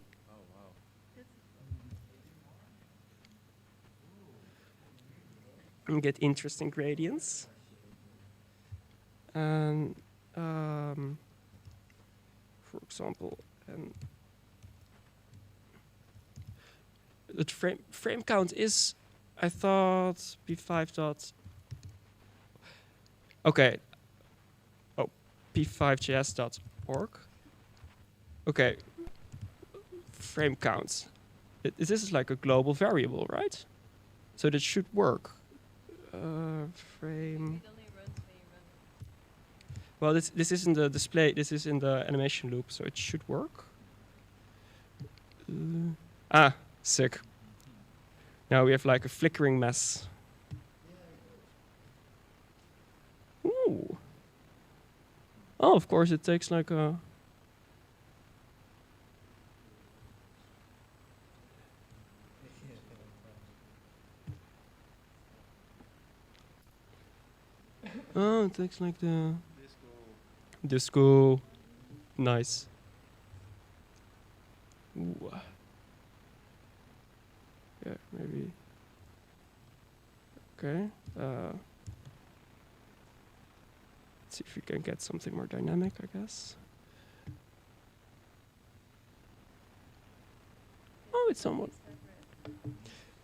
And get interesting gradients. And for example, the frame count is, I thought, P5 dot. Okay. Oh, p5js.org. Okay. Frame counts. This is like a global variable, right? So that should work. Frame. Well, this is in the display. This is in the animation loop, so it should work. Ah, sick. Now we have like a flickering mess. Ooh. Oh, of course it takes like a... Oh, it takes like the... Disco. Nice. Ooh. Yeah, maybe. Okay. Let's see if we can get something more dynamic, I guess. Oh, it's somewhat.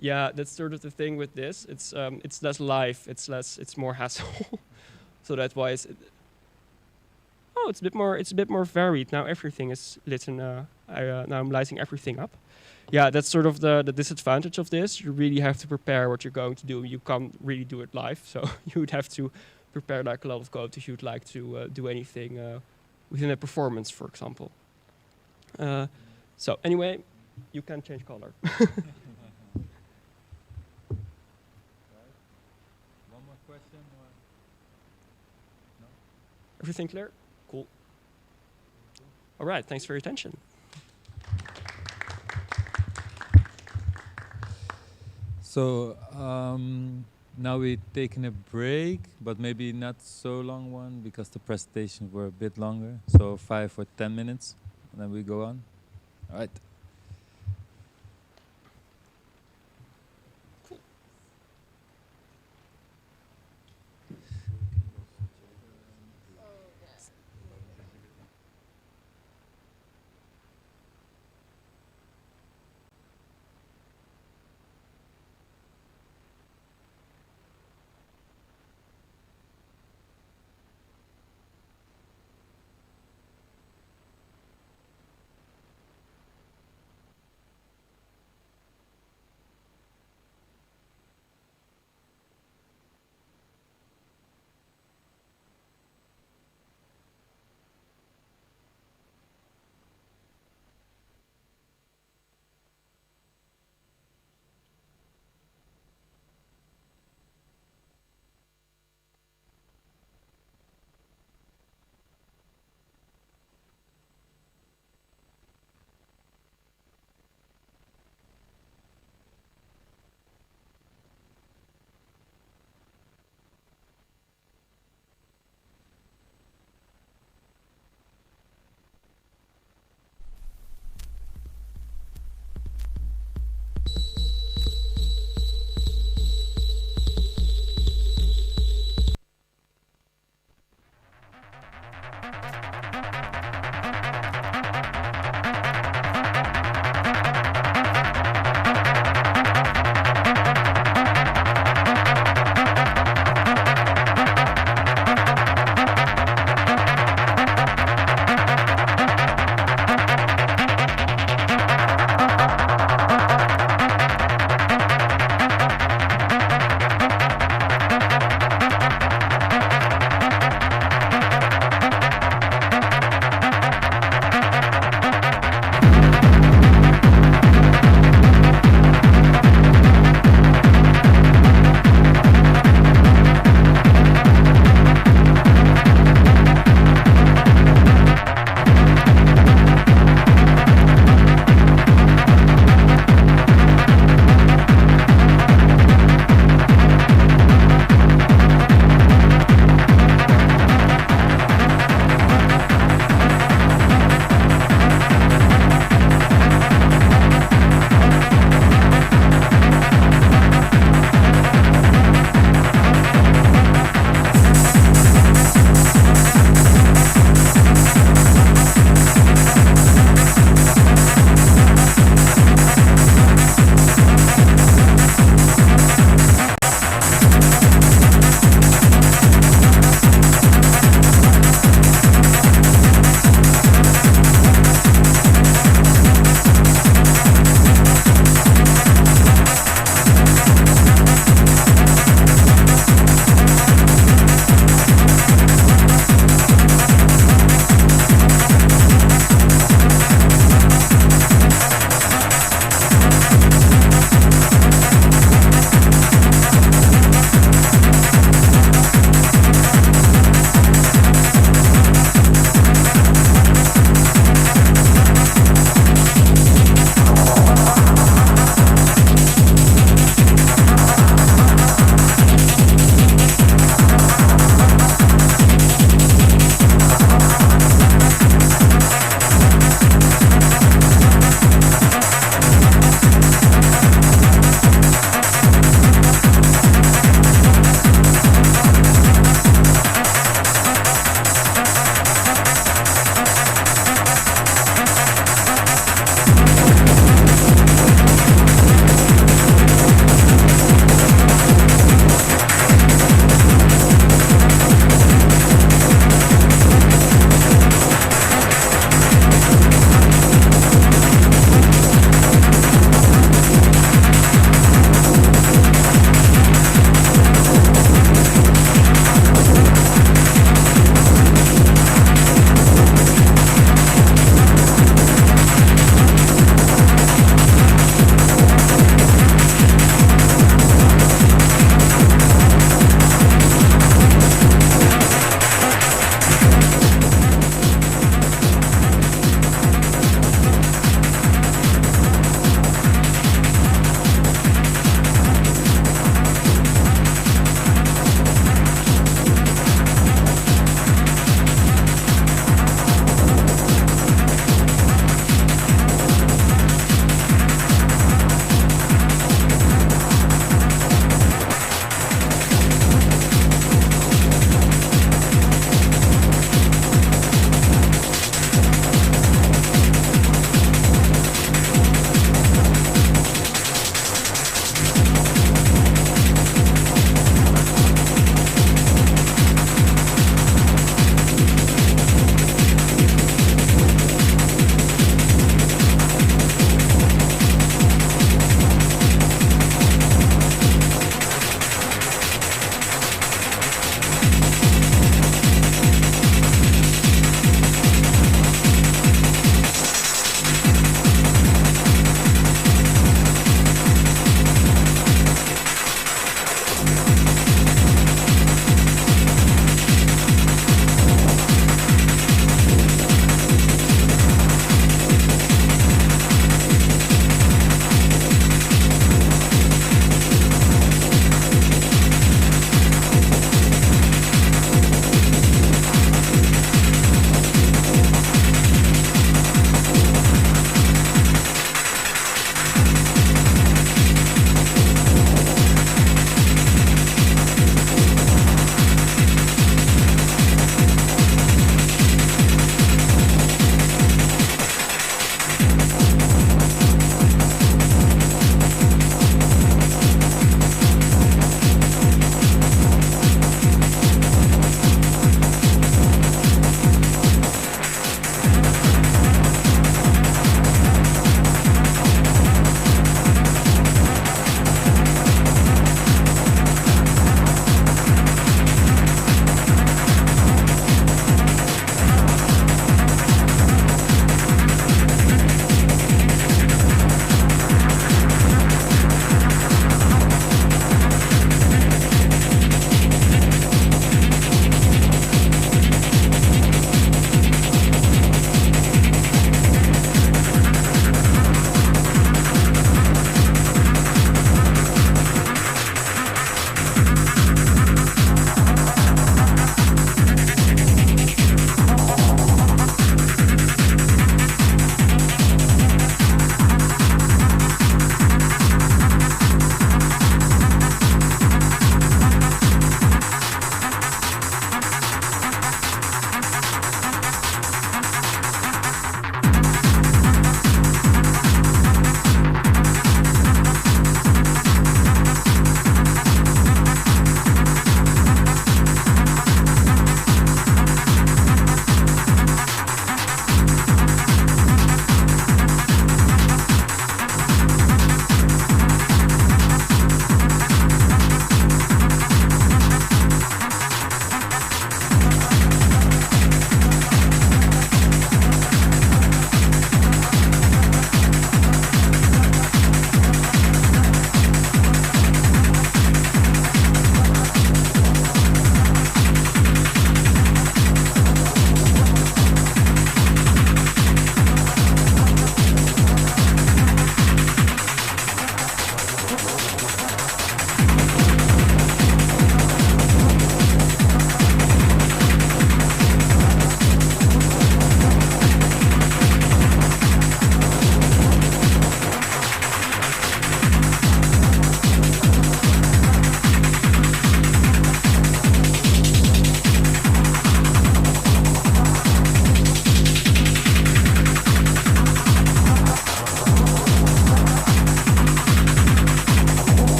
Yeah, that's sort of the thing with this. It's less live. It's more hassle. So that's why it's. Oh, it's a bit more varied now. Everything is lit, and now I'm lighting everything up. Yeah, that's sort of the disadvantage of this. You really have to prepare what you're going to do. You can't really do it live, so you would have to prepare like a lot of code if you'd like to do anything within a performance, for example. So anyway, you can change color. One more question? Or no? Everything clear? Cool. All right, thanks for your attention. So now we're taking a break, but maybe not so long one because the presentations were a bit longer. So 5 or 10 minutes, and then we go on. All right.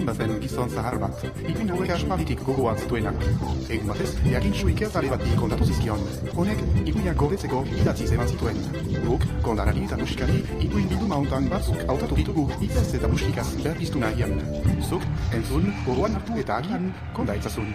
bazen gizon zahar bat, ipuin hauek aspalditik gogoan zituenak. Egun batez, jakintsu ikertzale bati kontatu zizkion. Honek, ipuinak gordetzeko idatziz eman zituen. Guk, kondarari eta musikari, ipuin bilduma hontan batzuk hautatu ditugu hitez eta musikaz berpiztu nahian. Zuk, entzun, gogoan hartu eta agian konda itzazun.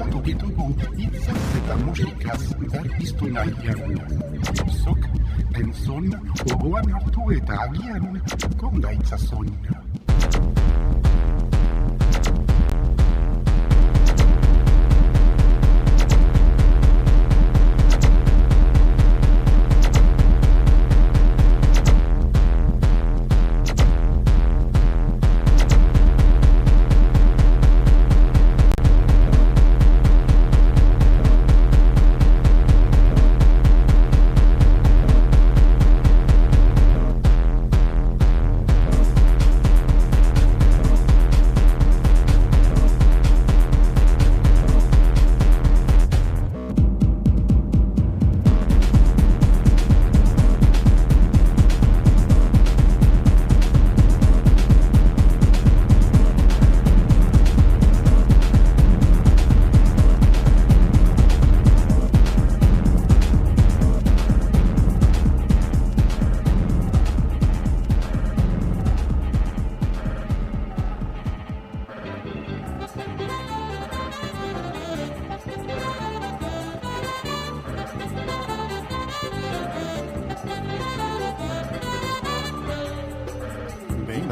autato ditugu hitzak eta musikaz berpiztu nahian. Zuk, entzun, gogoan hartu eta agian kondaitzazun.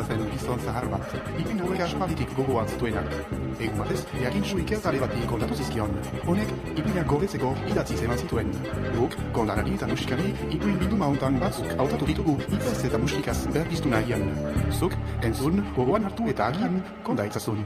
Zen gizon zahar bat, ipin hauek aspalditik gogoan zituenak. Egun batez, jakintsu ikertzale bati kontatu zizkion. Honek, ipinak gobetzeko idatziz eman zituen. Guk, kondarari eta musikari, ipin bilduma hontan batzuk hautatu ditugu hitzez eta musikaz berpiztu nahian. Zuk, entzun, gogoan hartu eta agian kondaitzazun.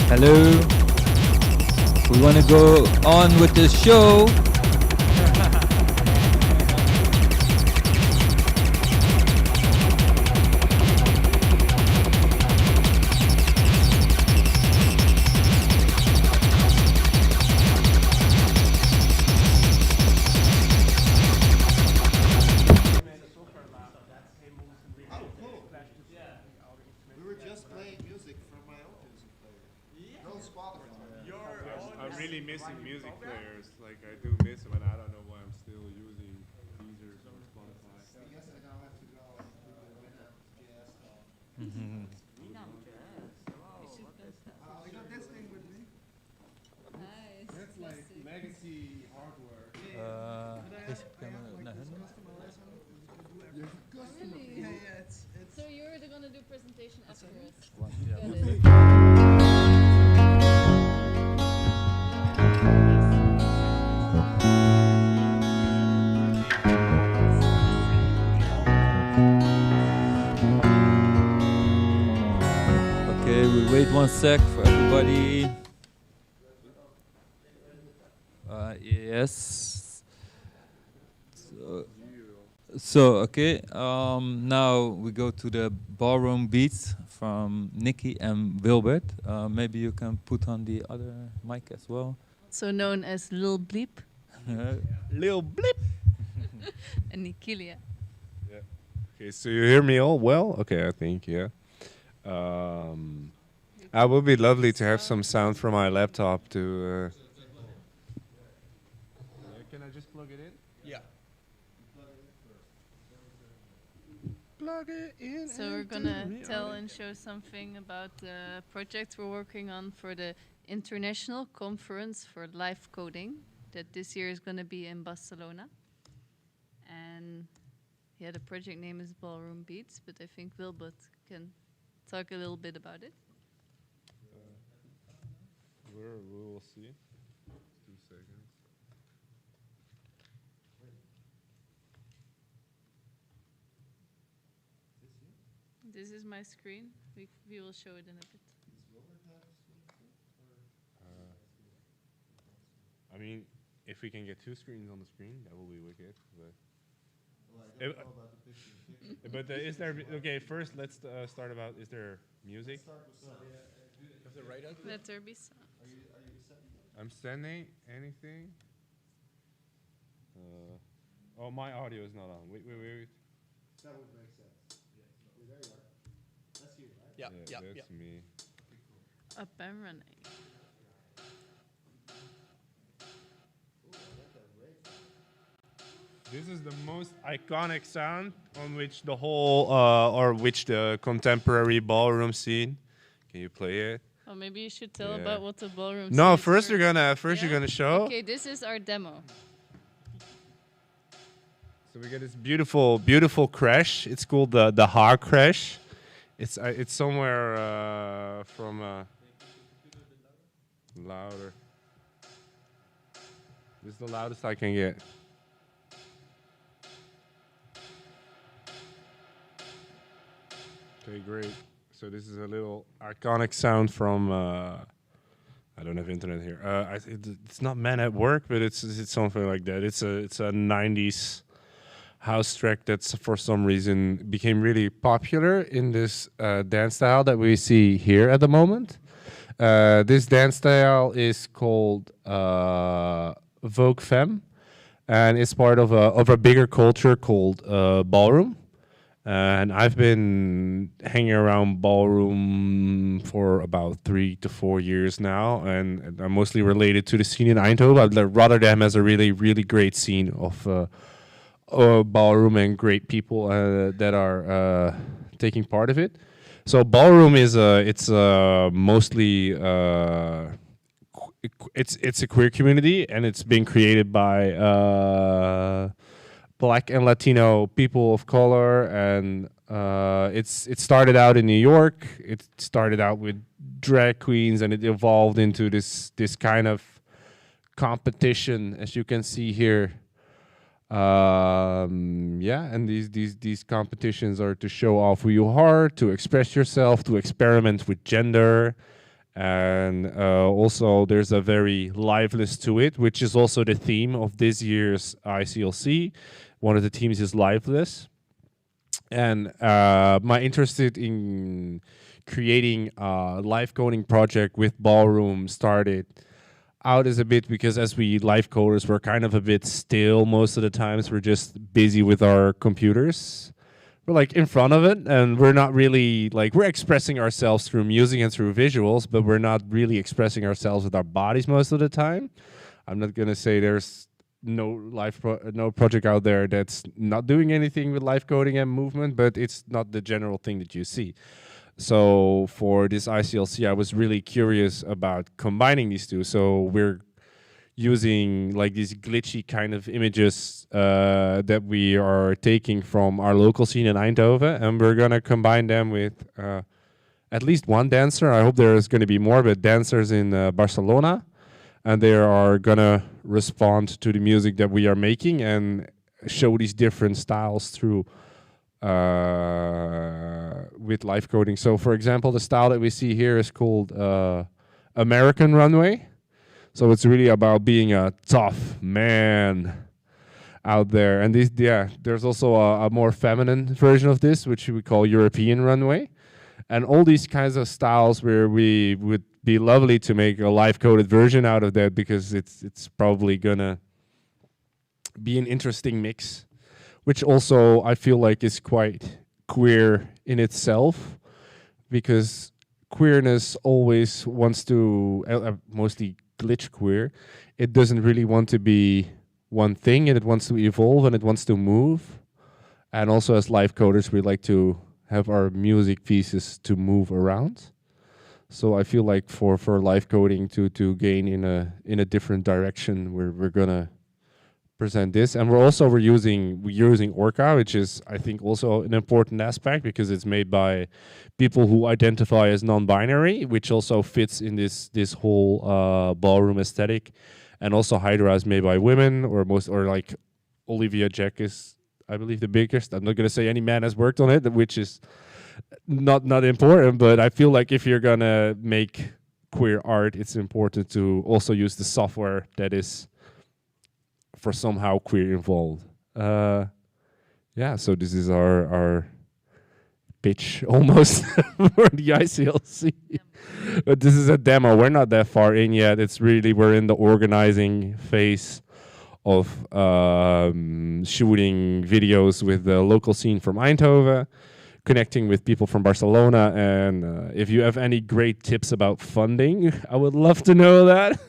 Hello. We want to go on with the show. We were just playing music from my own music player. No Spotify. I'm really missing music players. Like I do miss them, and I don't know why I'm still using Deezer or Spotify. I guess I now have to go and do the Meetup jazz talk. I got this thing with me. Nice. That's like legacy hardware. Deze camera naar hen. Customize on it. You can do everything. Really? Yeah, it's So you're gonna do presentation after us? Yeah. Got it. Okay, we wait 1 sec for everybody. Yes. So okay, now we go to the ballroom beats from Nikki and Wilbert. Maybe you can put on the other mic as well. So known as Lil Bleep Lil blip. and Nikilia. Okay, so you hear me all well? Okay, I think yeah. It would be lovely to have some sound from my laptop to. Can I just plug it in? Yeah. Plug it in. So we're gonna tell and show something about the project we're working on for the International Conference for Live Coding that this year is gonna be in Barcelona. And yeah, the project name is Ballroom Beats, but I think Wilbert can talk a little bit about it. We will see. 2 seconds. This is my screen. We will show it in a bit. I mean, if we can get 2 screens on the screen, that will be wicked. But but is there okay? First, let's start about. Is there music? Let there be sound. I'm sending anything. Oh, my audio is not on. Wait. That would make sense. There you are. That's you, right? Yeah, yeah, yeah. That's me. Up and running. This is the most iconic sound on which the whole, or which the contemporary ballroom scene. Can you play it? Oh, maybe you should tell Yeah. about what the ballroom. No, scene first is. you're gonna Yeah? show. Okay, this is our demo. So we get this beautiful crash. It's called the hard crash. It's somewhere from louder. This is the loudest I can get. Okay, great. So this is a little iconic sound from. I don't have internet here. It's not Men at Work, but it's something like that. It's a 90s house track that's for some reason became really popular in this dance style that we see here at the moment. This dance style is called Vogue Femme, and it's part of a bigger culture called ballroom. And I've been hanging around ballroom for about 3 to 4 years now, and I'm mostly related to the scene in Eindhoven. Rotterdam has a really, really great scene of ballroom and great people that are taking part of it. So ballroom is mostly it's a queer community, and it's been created by Black and Latino people of color, and it started out in New York. It started out with drag queens, and it evolved into this kind of competition, as you can see here. Yeah, and these competitions are to show off who you are, to express yourself, to experiment with gender, and also there's a very liveless to it, which is also the theme of this year's ICLC. One of the themes is liveless, and my interest in creating a live coding project with Ballroom started out as a bit because as we live coders, we're kind of a bit still most of the times. We're just busy with our computers. We're like in front of it, and we're not really like, we're expressing ourselves through music and through visuals, but we're not really expressing ourselves with our bodies most of the time. I'm not gonna say there's no project out there that's not doing anything with live coding and movement, but it's not the general thing that you see. So for this ICLC, I was really curious about combining these two. So we're using like these glitchy kind of images that we are taking from our local scene in Eindhoven, and we're gonna combine them with at least one dancer. I hope there's gonna be more, but dancers in Barcelona, and they are gonna respond to the music that we are making and show these different styles through with live coding. So for example, the style that we see here is called American Runway. So it's really about being a tough man out there. And there's also a more feminine version of this, which we call European Runway. And all these kinds of styles where we would be lovely to make a live coded version out of that, because it's probably gonna be an interesting mix, which also I feel like is quite queer in itself, because queerness always wants to, mostly glitch queer, it doesn't really want to be one thing, and it wants to evolve and it wants to move. And also as live coders, we like to have our music pieces to move around. So I feel like for live coding to gain in a different direction, we're gonna present this. And we're using Orca, which is I think also an important aspect, because it's made by people who identify as non-binary, which also fits in this whole ballroom aesthetic. And also Hydra is made by women, or like Olivia Jack is, I believe, the biggest. I'm not gonna say any man has worked on it, which is not important, but I feel like if you're gonna make queer art, it's important to also use the software that is for somehow queer involved. Yeah, so this is our pitch almost for the ICLC. But this is a demo. We're not that far in yet. It's really, we're in the organizing phase of shooting videos with the local scene from Eindhoven, connecting with people from Barcelona. And if you have any great tips about funding, I would love to know that.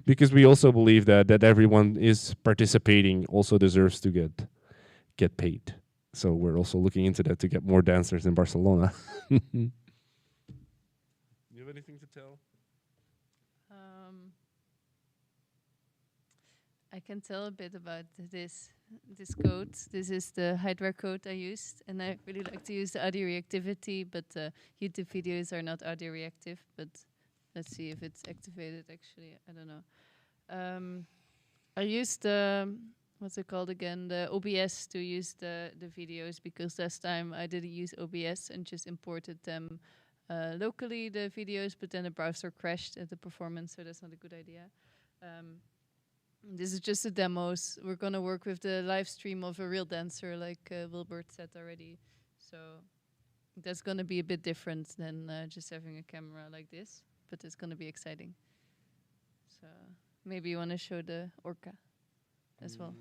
Because we also believe that everyone is participating also deserves to get paid. So we're also looking into that to get more dancers in Barcelona. You have anything to tell? I can tell a bit about this code. This is the Hydra code I used, and I really like to use the audio reactivity, but YouTube videos are not audio reactive. But let's see if it's activated. Actually, I don't know. I used what's it called again? The OBS to use the videos, because last time I didn't use OBS and just imported them locally, the videos, but then the browser crashed at the performance, so that's not a good idea. This is just the demos. We're gonna work with the live stream of a real dancer, like Wilbert said already. So that's gonna be a bit different than just having a camera like this, but it's gonna be exciting. So maybe you wanna show the Orca as well.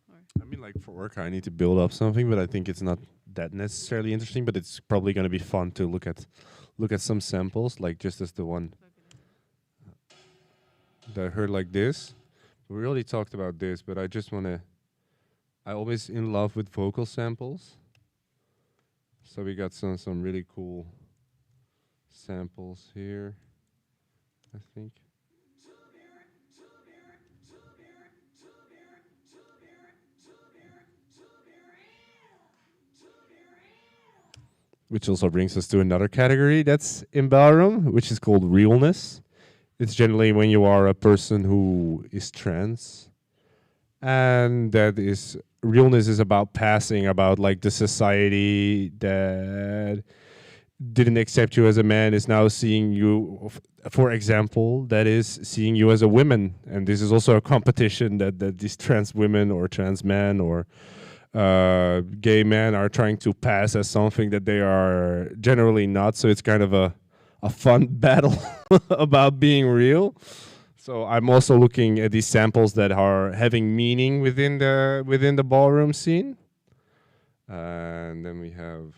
Or I mean, like for Orca, I need to build up something, but I think it's not that necessarily interesting. But it's probably gonna be fun to look at some samples, like just as the one that I heard like this. We already talked about this, but I just want to... I'm always in love with vocal samples. So we got some really cool samples here, I think. Which also brings us to another category that's in Ballroom, which is called realness. It's generally when you are a person who is trans and that is realness is about passing, about like the society that didn't accept you as a man is now seeing you, for example, that is seeing you as a woman, and this is also a competition that these trans women or trans men or gay men are trying to pass as something that they are generally not. So it's kind of a fun battle about being real. So I'm also looking at these samples that are having meaning within the ballroom scene, and then we have.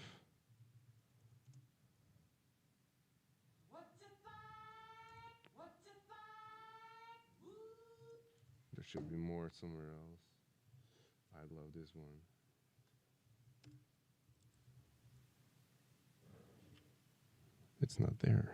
There should be more somewhere else. I love this one. It's not there.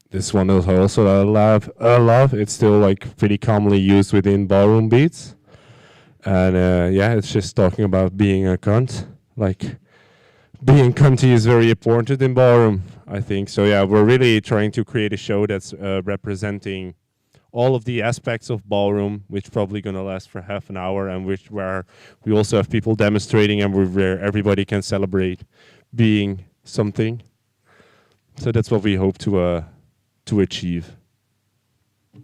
This one is also I love. It's still like pretty commonly used within ballroom beats, and yeah, it's just talking about being a cunt. Like being cunty is very important in ballroom, I think. So yeah, we're really trying to create a show that's representing all of the aspects of ballroom, which probably gonna last for half an hour, and where we also have people demonstrating, and where everybody can celebrate being something. So that's what we hope to achieve. Yeah.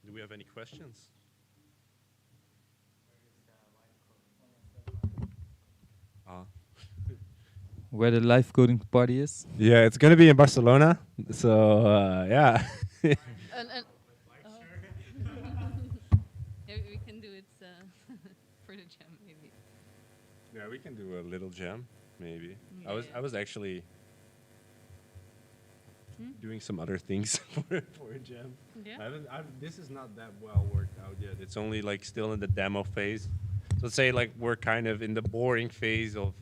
Do we have any questions? Where the live coding party is? Yeah, it's gonna be in Barcelona. So yeah. And yeah, we can do it for the jam maybe. Yeah, we can do a little jam, maybe. Yeah. I was actually doing some other things for a jam. Yeah. This is not that well worked out yet. It's only like still in the demo phase. So let's say like we're kind of in the boring phase of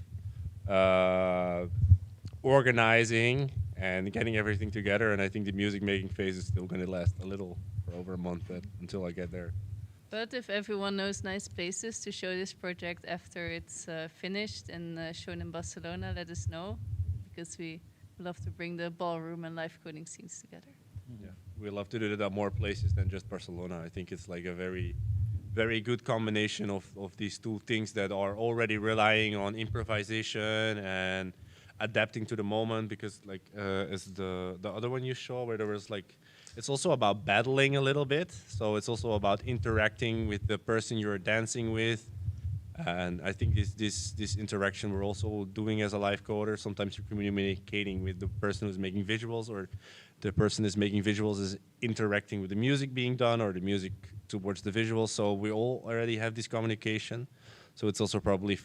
organizing and getting everything together, and I think the music making phase is still going to last a little for over a month until I get there. But if everyone knows nice places to show this project after it's finished and shown in Barcelona, let us know, because we love to bring the ballroom and live coding scenes together. Yeah, we love to do it at more places than just Barcelona. I think it's like a very, very good combination of these two things that are already relying on improvisation and adapting to the moment, because like as the other one you saw, where there was like, it's also about battling a little bit. So it's also about interacting with the person you're dancing with. And I think this interaction we're also doing as a live coder. Sometimes you're communicating with the person who's making visuals, or the person who's making visuals is interacting with the music being done, or the music towards the visuals. So we all already have this communication. So it's also probably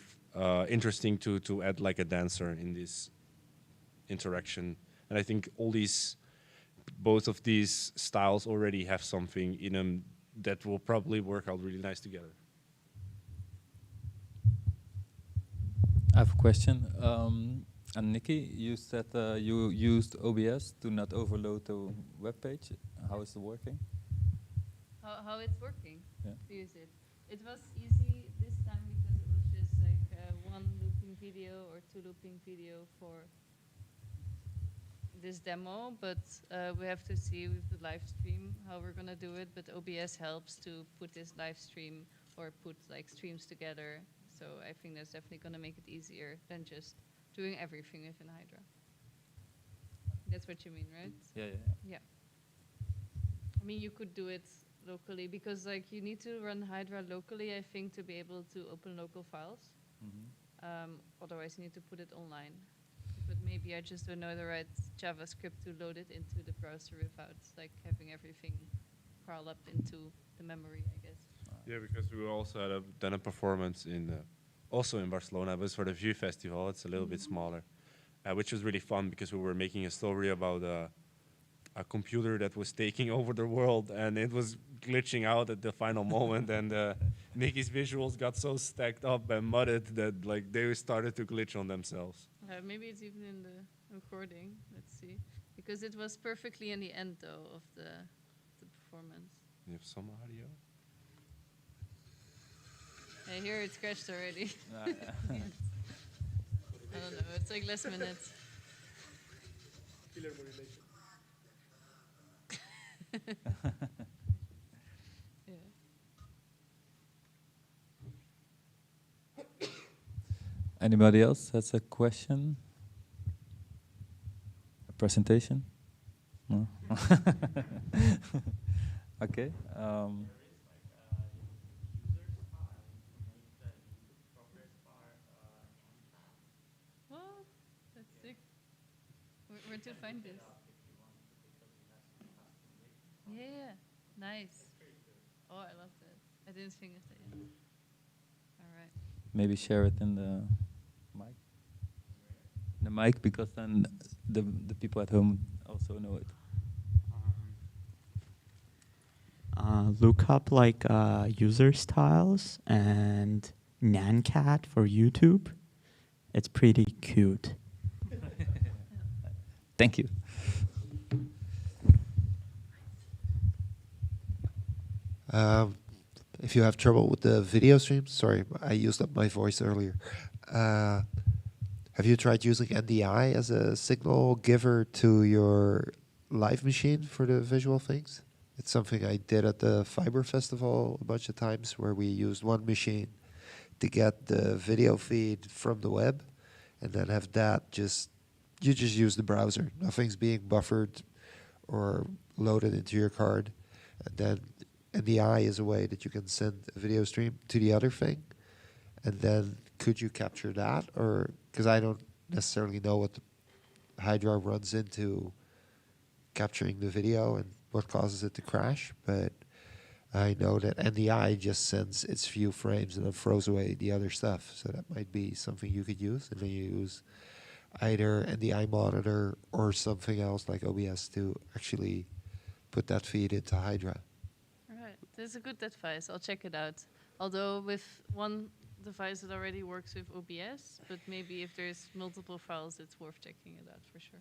interesting to add like a dancer in this interaction. And I think both of these styles already have something in them that will probably work out really nice together. I have a question. And Nikki, you said you used OBS to not overload the web page. How is it working? How it's working? Yeah. To use it. It was easy this time because it was just like one looping video or two looping video for this demo, but we have to see with the live stream how we're gonna do it. But OBS helps to put this live stream or put like streams together. So I think that's definitely gonna make it easier than just doing everything within Hydra. That's what you mean, right? Yeah. I mean, you could do it locally because like you need to run Hydra locally, I think, to be able to open local files. Otherwise, you need to put it online. But maybe I just don't know the right JavaScript to load it into the browser without like having everything crawl up into the memory, I guess. Yeah, because we also had done a performance also in Barcelona, but it's for the View Festival. It's a little bit smaller, which was really fun because we were making a story about a computer that was taking over the world, and it was glitching out at the final moment, and Nikki's visuals got so stacked up and mudded that like they started to glitch on themselves. Maybe it's even in the recording. Let's see. Because it was perfectly in the end, though, of the performance. You have some audio? I hear it crashed already. Yeah. I don't know, it's like last minute. Yeah. Anybody else has a question? A presentation? No? Okay. What? That's sick. Where to find this? Yeah, nice. Oh, I love that. I didn't think of that yet. All right. Maybe share it in the mic. The mic, because then the people at home also know it. Look up like user styles and Nancat for YouTube. It's pretty cute. Thank you. If you have trouble with the video stream, sorry, I used up my voice earlier. Have you tried using NDI as a signal giver to your live machine for the visual things? It's something I did at the Fiber Festival a bunch of times, where we used one machine to get the video feed from the web, and then have that you just use the browser. Nothing's being buffered or loaded into your card. And then NDI is a way that you can send a video stream to the other thing. And then could you capture that? Or, because I don't necessarily know what the Hydra runs into capturing the video and what causes it to crash, but I know that NDI just sends its few frames and then throws away the other stuff. So that might be something you could use. And then you use either NDI monitor or something else like OBS to actually put that feed into Hydra. All right. That's a good advice. I'll check it out. Although with one device that already works with OBS, but maybe if there's multiple files, it's worth checking it out for sure.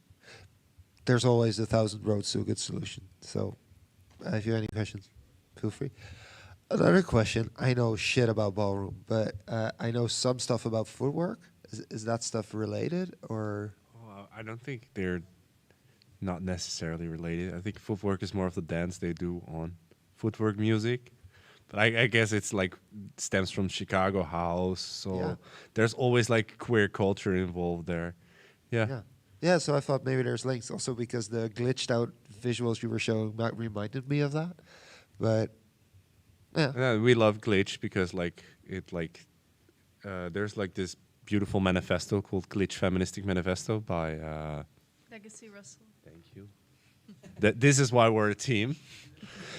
There's always 1,000 roads to a good solution. So if you have any questions, feel free. Another question. I know shit about ballroom, but I know some stuff about footwork. Is that stuff related, or? Well, I don't think they're not necessarily related. I think footwork is more of the dance they do on footwork music. But I guess it's like stems from Chicago house. So Yeah. there's always like queer culture involved there. Yeah. Yeah, so I thought maybe there's links also because the glitched out visuals you were showing reminded me of that. But yeah. We love Glitch because there's like this beautiful manifesto called Glitch Feministic Manifesto by Legacy Russell. thank you. This is why we're a team.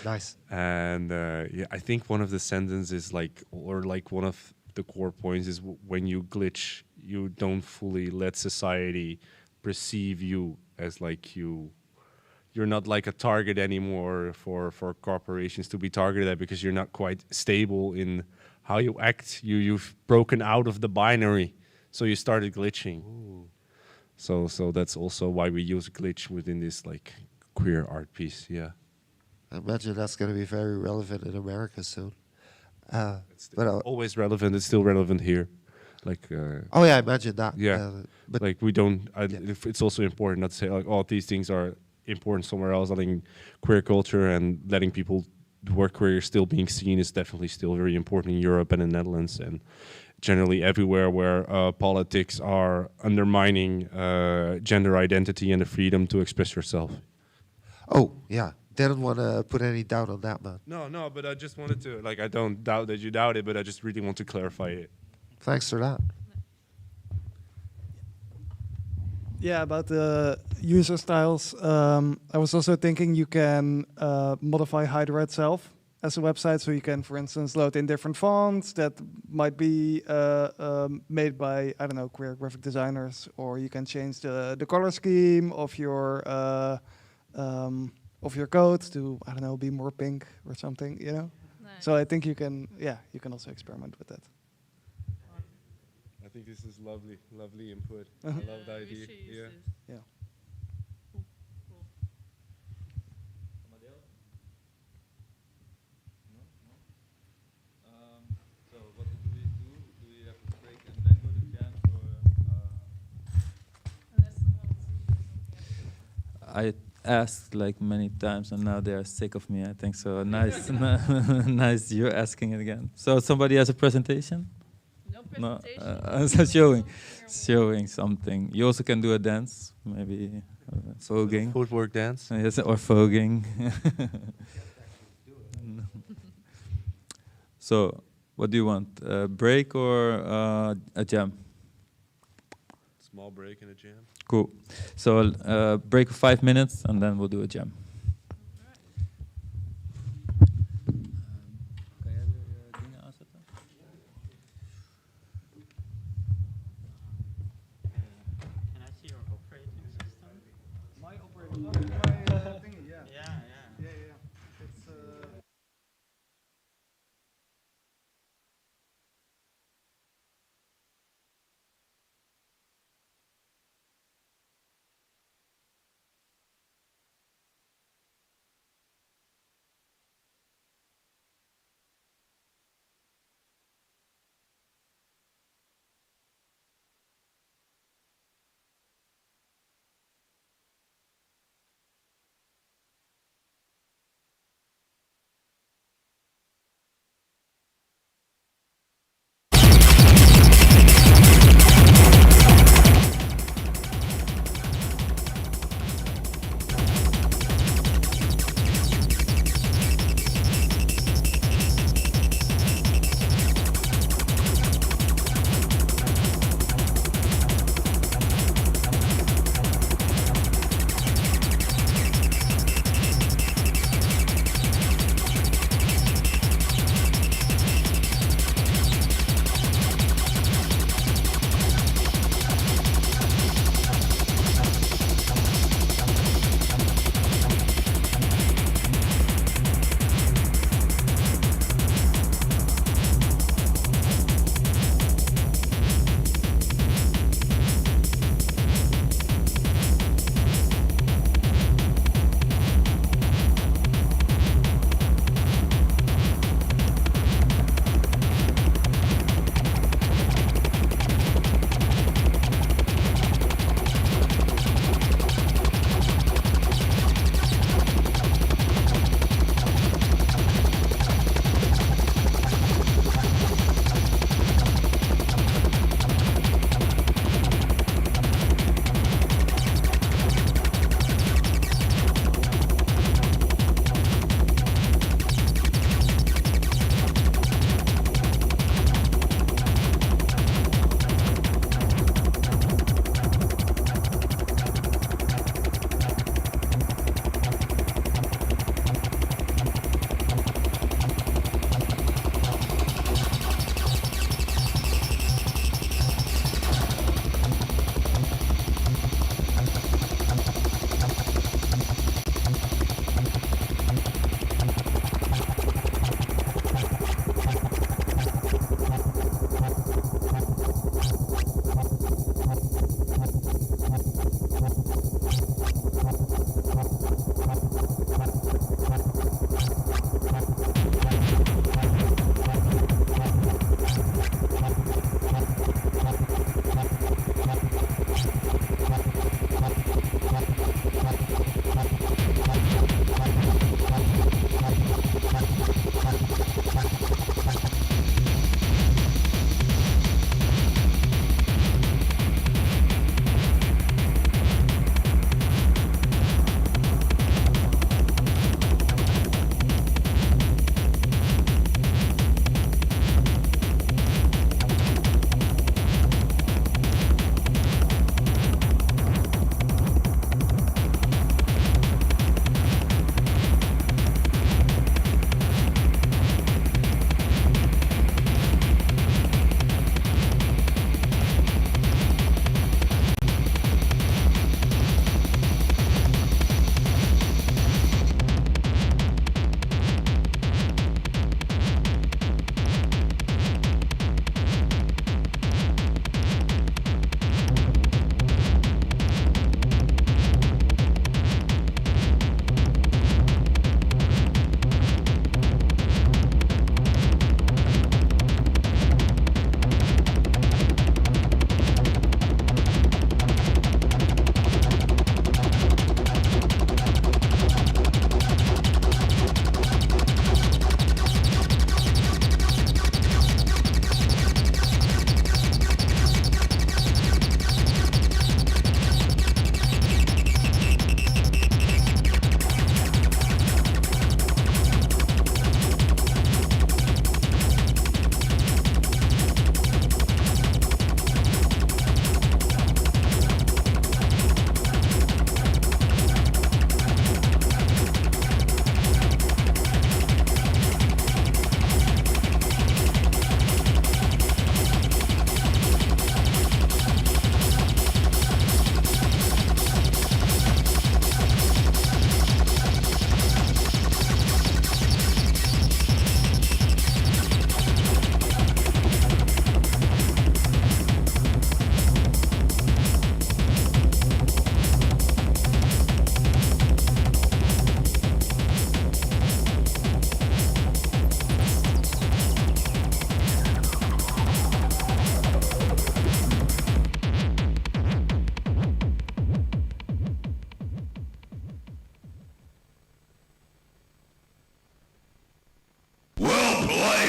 Nice. And I think one of the sentences one of the core points is when you glitch, you don't fully let society perceive you as like you're not like a target anymore for corporations to be targeted at, because you're not quite stable in how you act. You've broken out of the binary, so you started glitching. Ooh. So that's also why we use glitch within this like queer art piece. Yeah. I imagine that's going to be very relevant in America soon. It's always relevant. It's still relevant here. Like. Oh yeah, I imagine that. Yeah. But like we don't. It's also important not to say like, oh, these things are important somewhere else. I think queer culture and letting people who are queer still being seen is definitely still very important in Europe and in the Netherlands and generally everywhere where politics are undermining gender identity and the freedom to express yourself. Oh yeah, didn't want to put any doubt on that, man. No, but I just wanted to I don't doubt that you doubt it, but I just really want to clarify it. Thanks for that. Yeah, about the user styles, I was also thinking you can modify Hydra itself as a website, so you can, for instance, load in different fonts that might be made by, I don't know, queer graphic designers, or you can change the color scheme of your code to, I don't know, be more pink or something, you know? Nice. So I think you can also experiment with that. I think this is lovely input. I Uh-huh. love the we idea. should use Yeah. this. Yeah. Cool. I asked like many times, and now they are sick of me. I think so. Nice, nice. You're asking it again. So somebody has a presentation? No No, presentation. showing something. You also can do a dance, maybe voguing. Footwork dance. Yes, or voguing. So, what do you want? A break or a jam? Small break and a jam. Cool. So, break of 5 minutes, and then we'll do a jam. Kan jij weer dingen aanzetten? Can I see your operating system? My operating my thingy, yeah. Yeah. Yeah. It's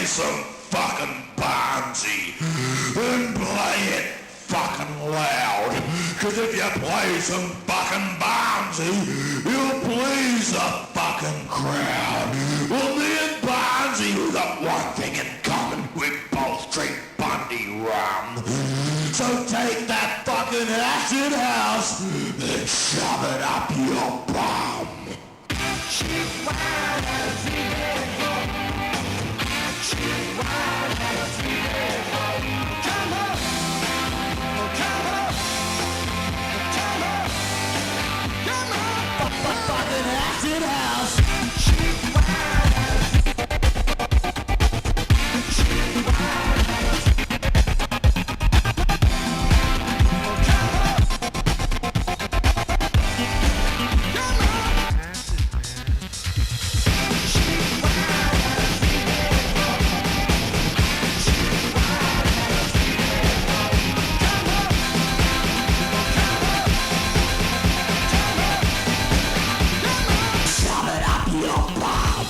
some fucking Bonzi and play it fucking loud. Cause if you play some fucking Bonzi, you'll please the fucking crowd. Well, me and Bonzi, we got one thing in common. We both drink Bundy rum. So take that fucking acid house and shove it up your bum. Fucking acid house. Shove it up your bum.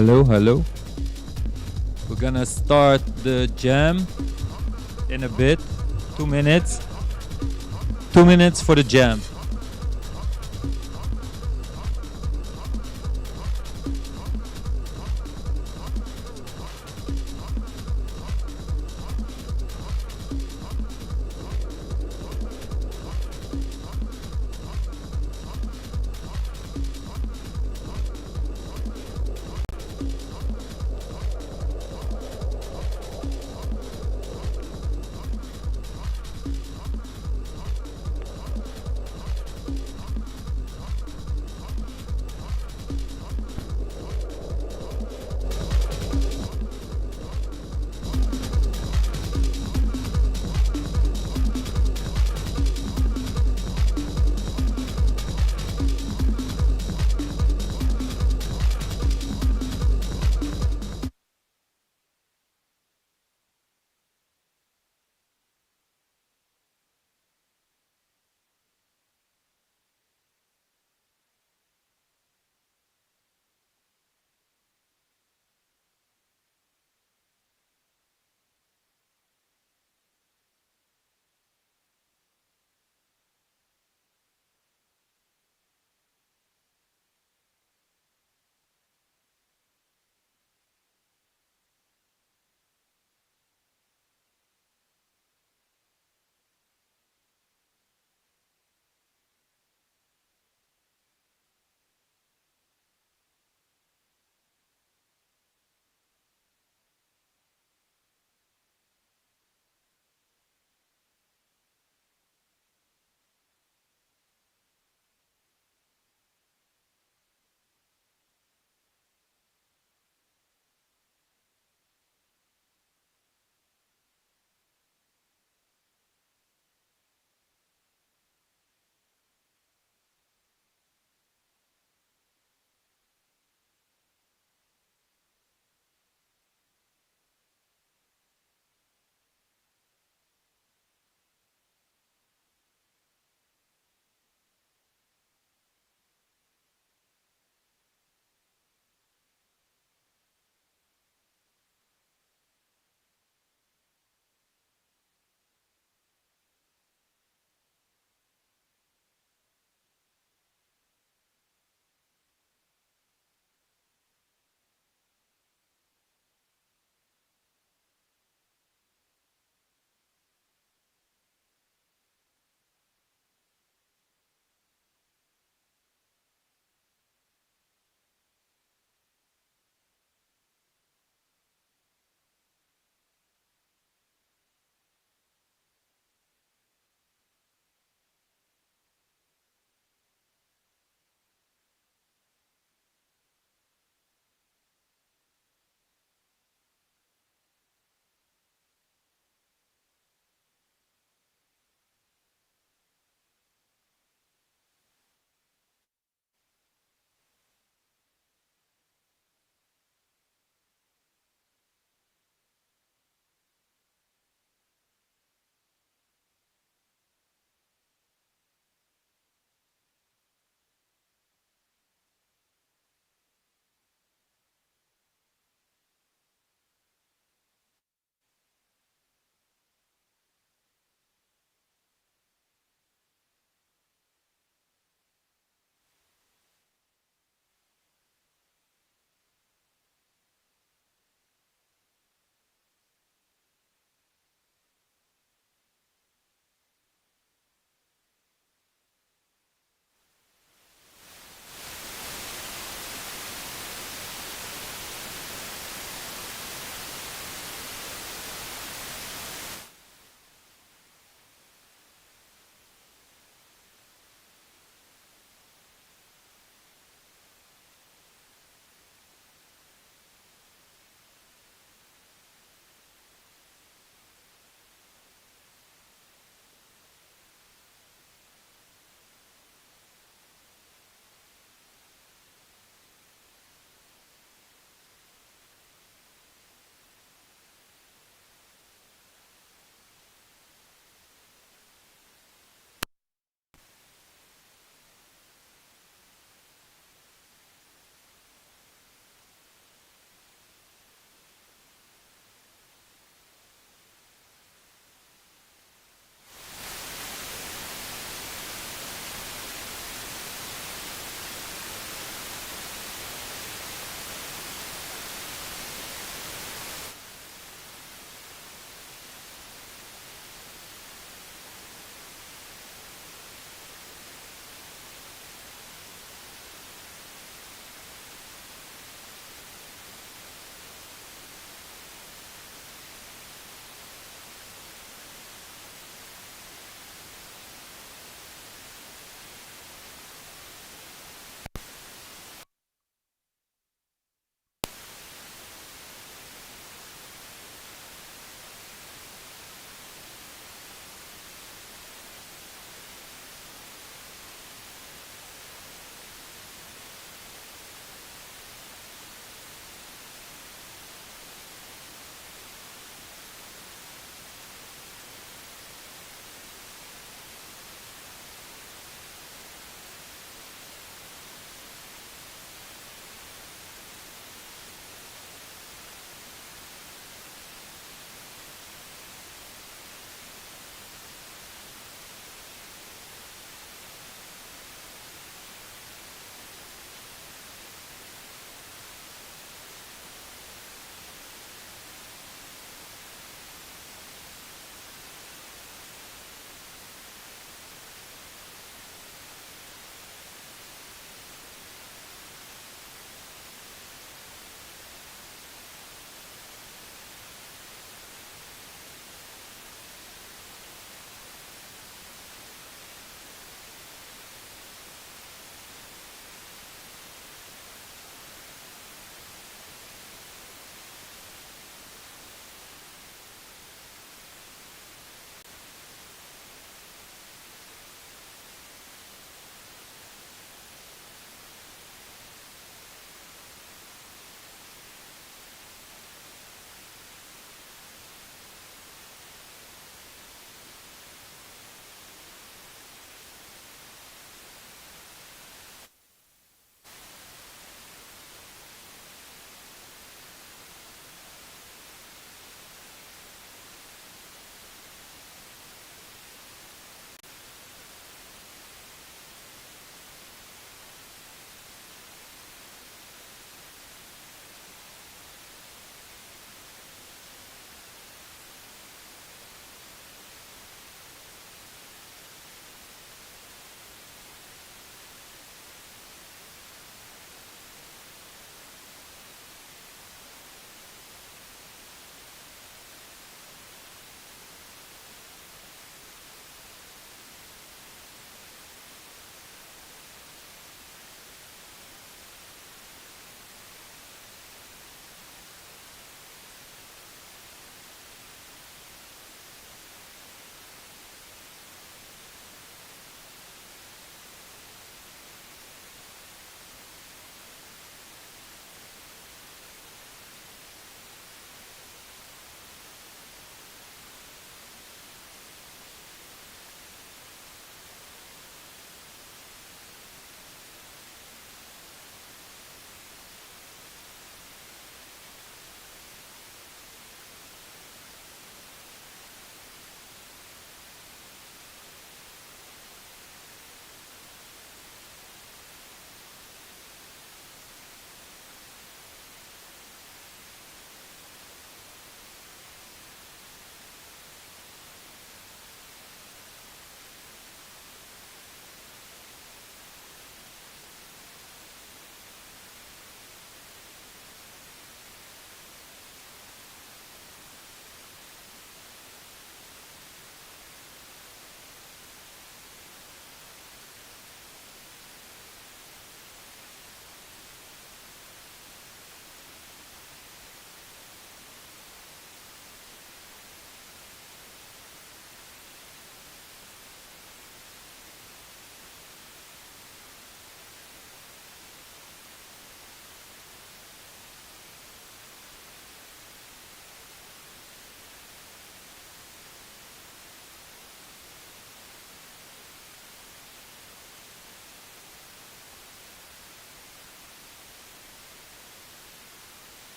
Hello, hello. We're gonna start the jam in a bit. 2 minutes. 2 minutes for the jam.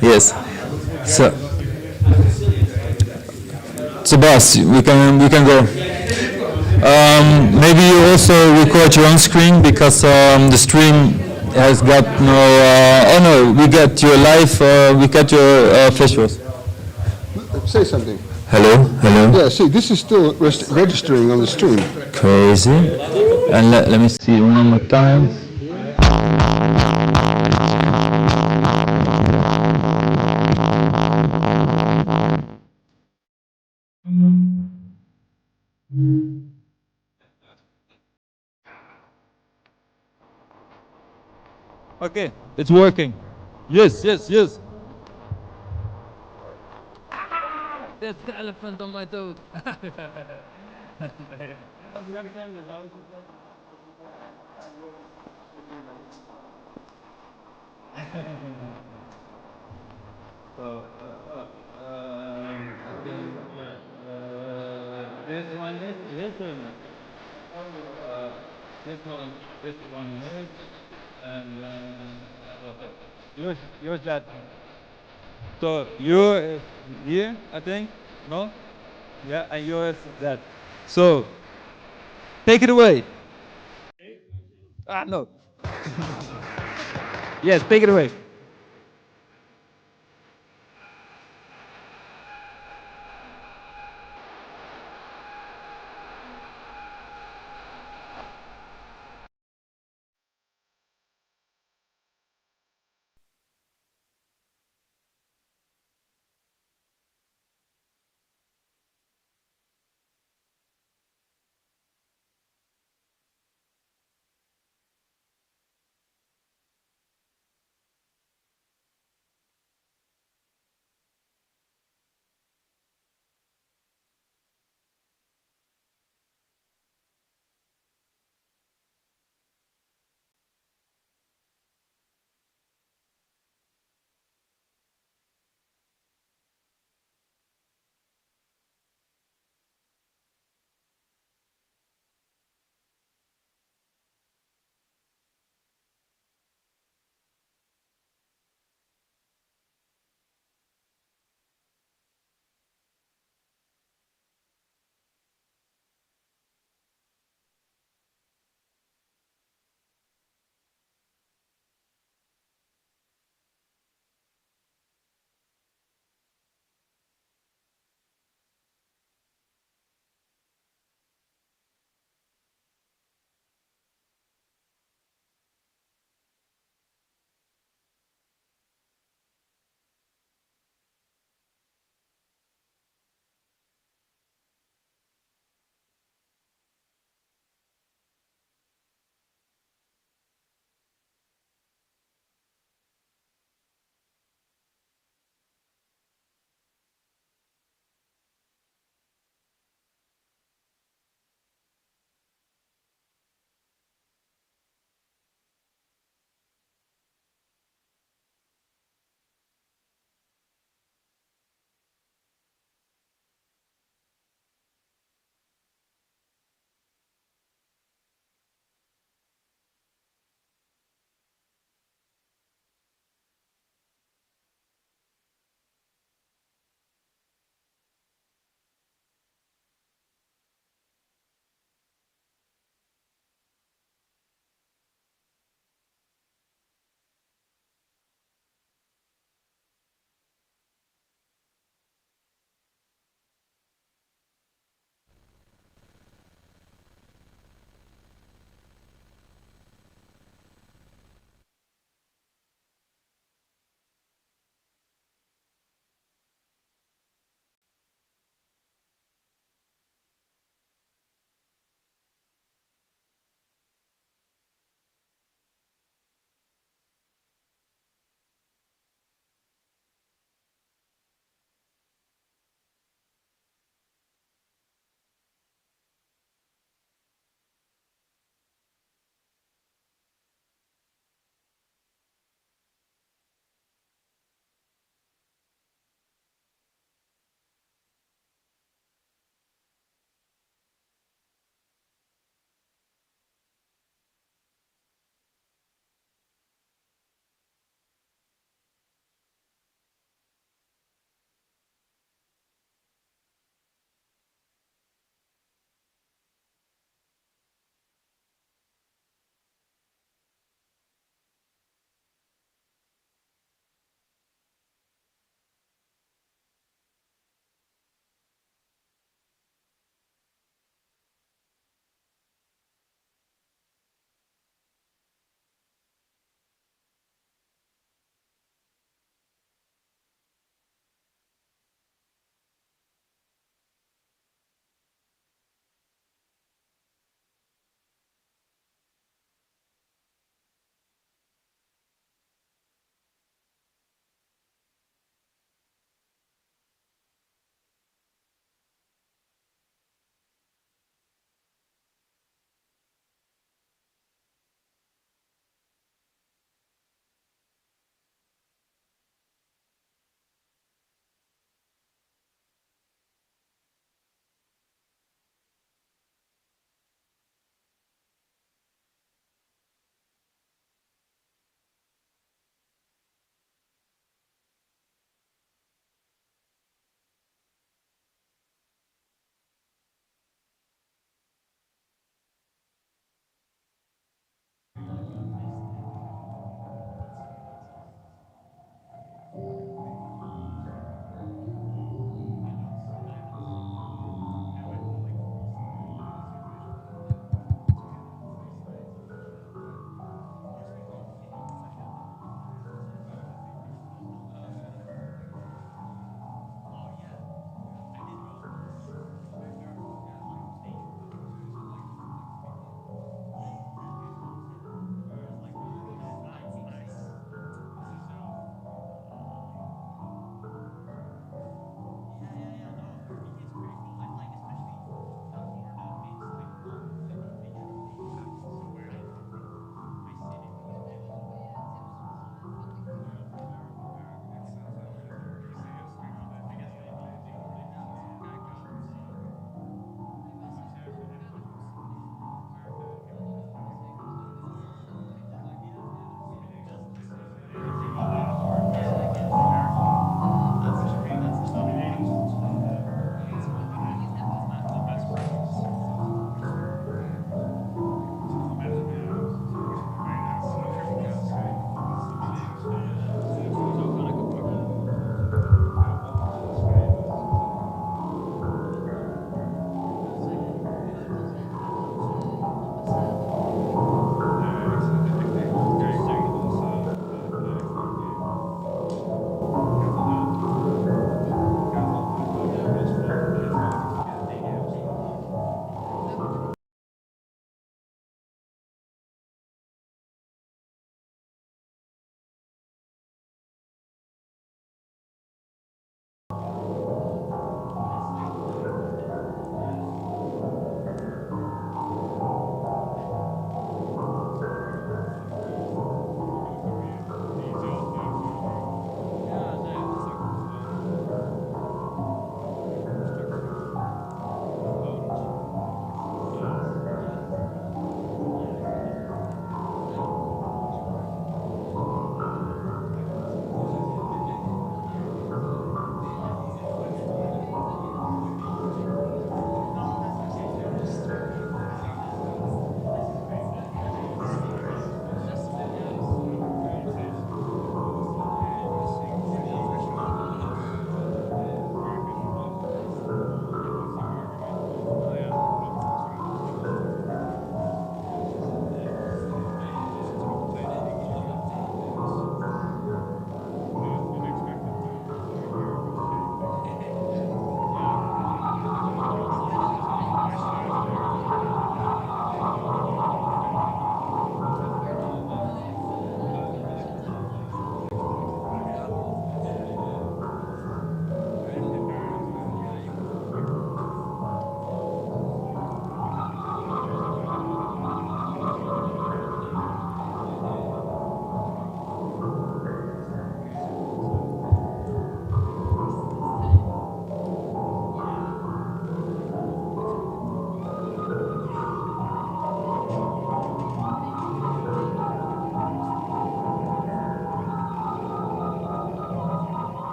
Yes. So, boss, we can go. Maybe you also record your own screen because the stream has got no. Oh no, we got your live. We got your visuals. Say something. Hello, hello. Yeah, see, this is still registering on the stream. Crazy. And let me see one more time. Okay, it's working. Yes, yes, yes. That's the elephant on my toad. So, I think this one is this one. This one is, and yours that. So yours is here, I think. No? Yeah, and yours that. So take it away. Ah, no. Yes, take it away.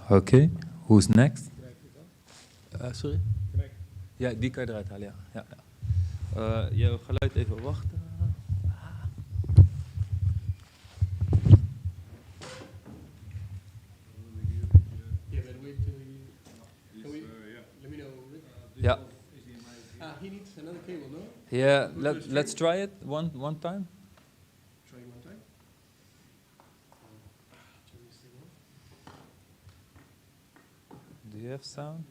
Oké, who's next? Sorry? Ja, die kan je eruit halen, ja. Je geluid even wachten. Let me know. Ja. He needs another cable, no? Yeah, let's try it one time. Try one time. Do you have sound?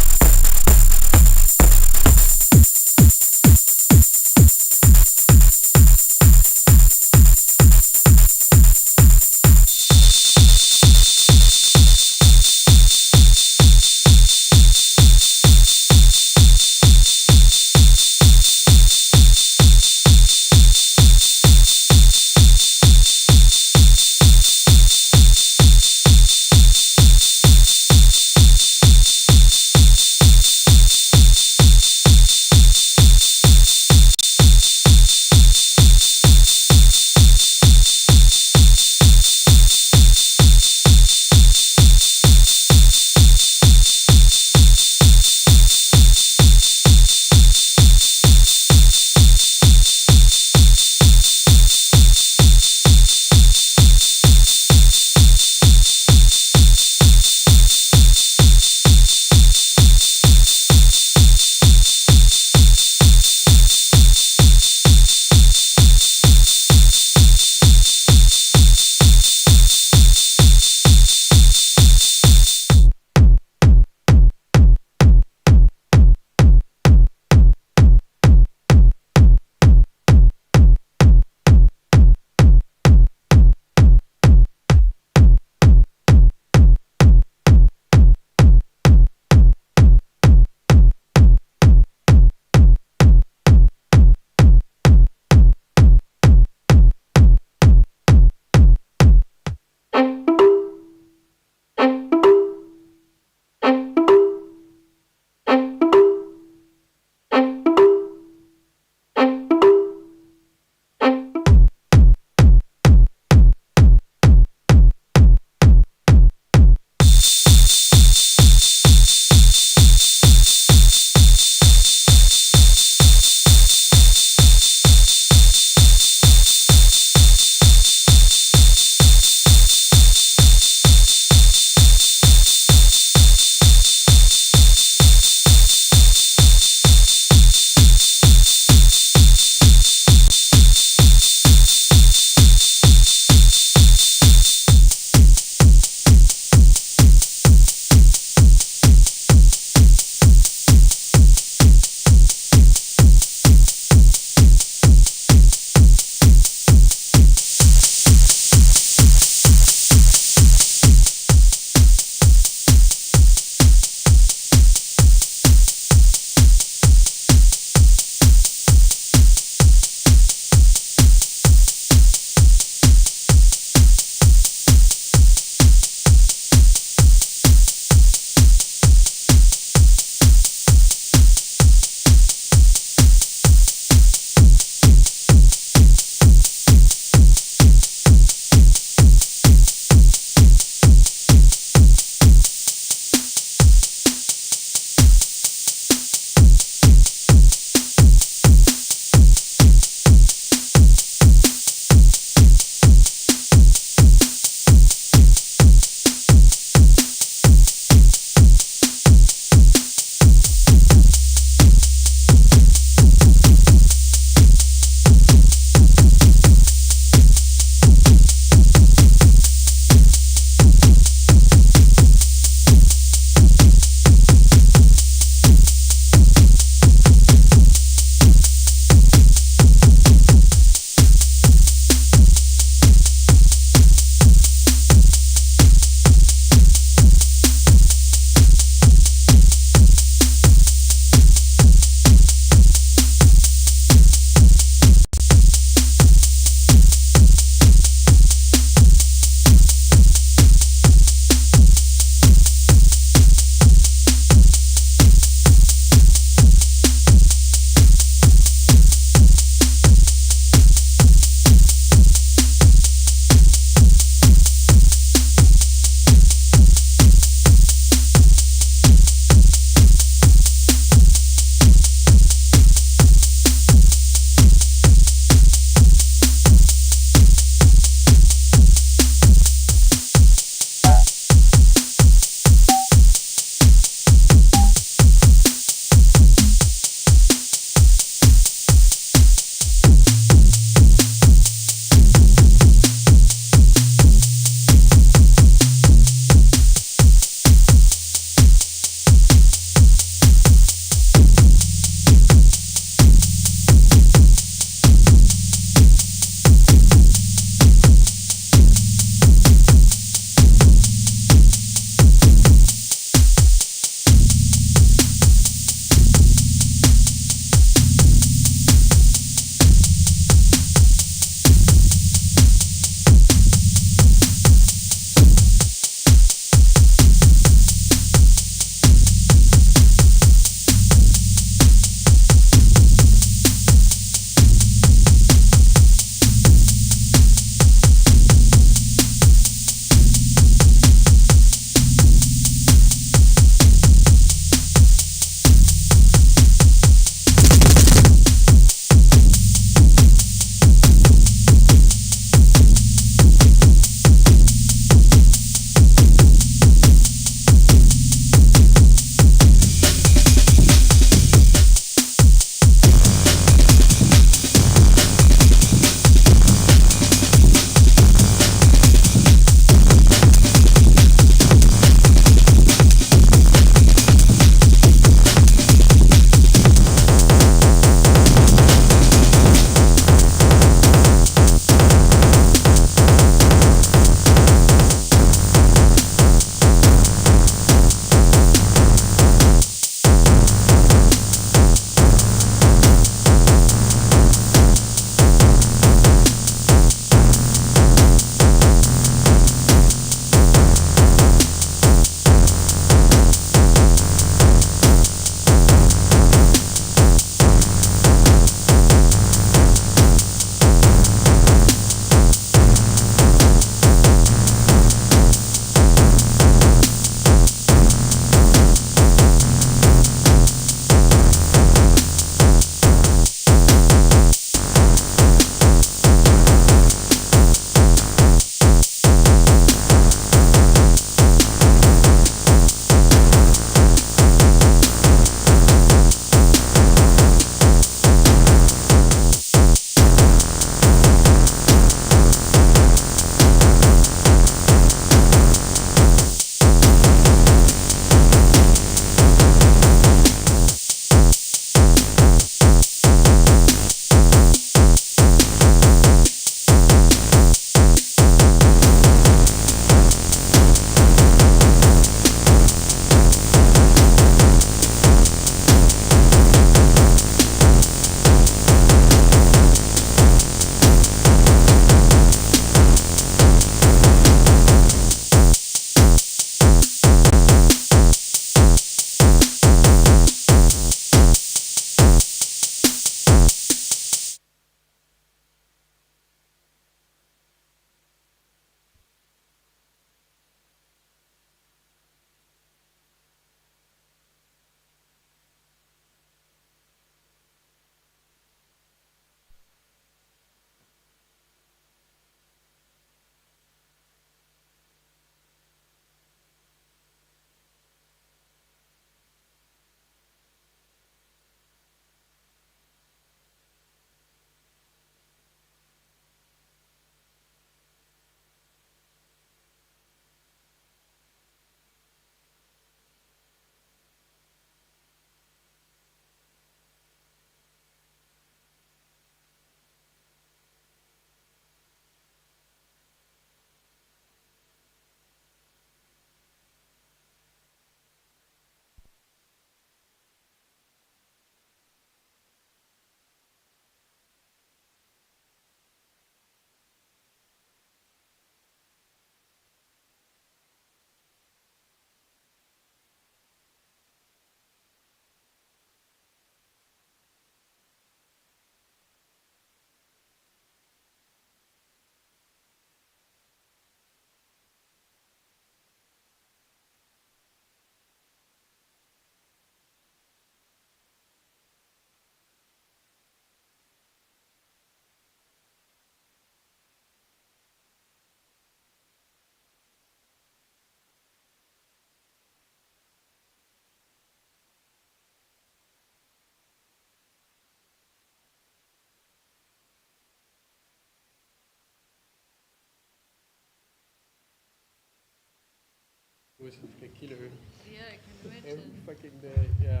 was a killer. Yeah, I can imagine. Fucking day, yeah.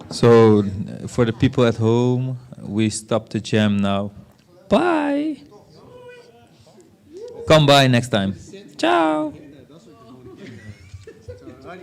So, for the people at home, we stop the jam now. Bye. Come by next time. Ciao.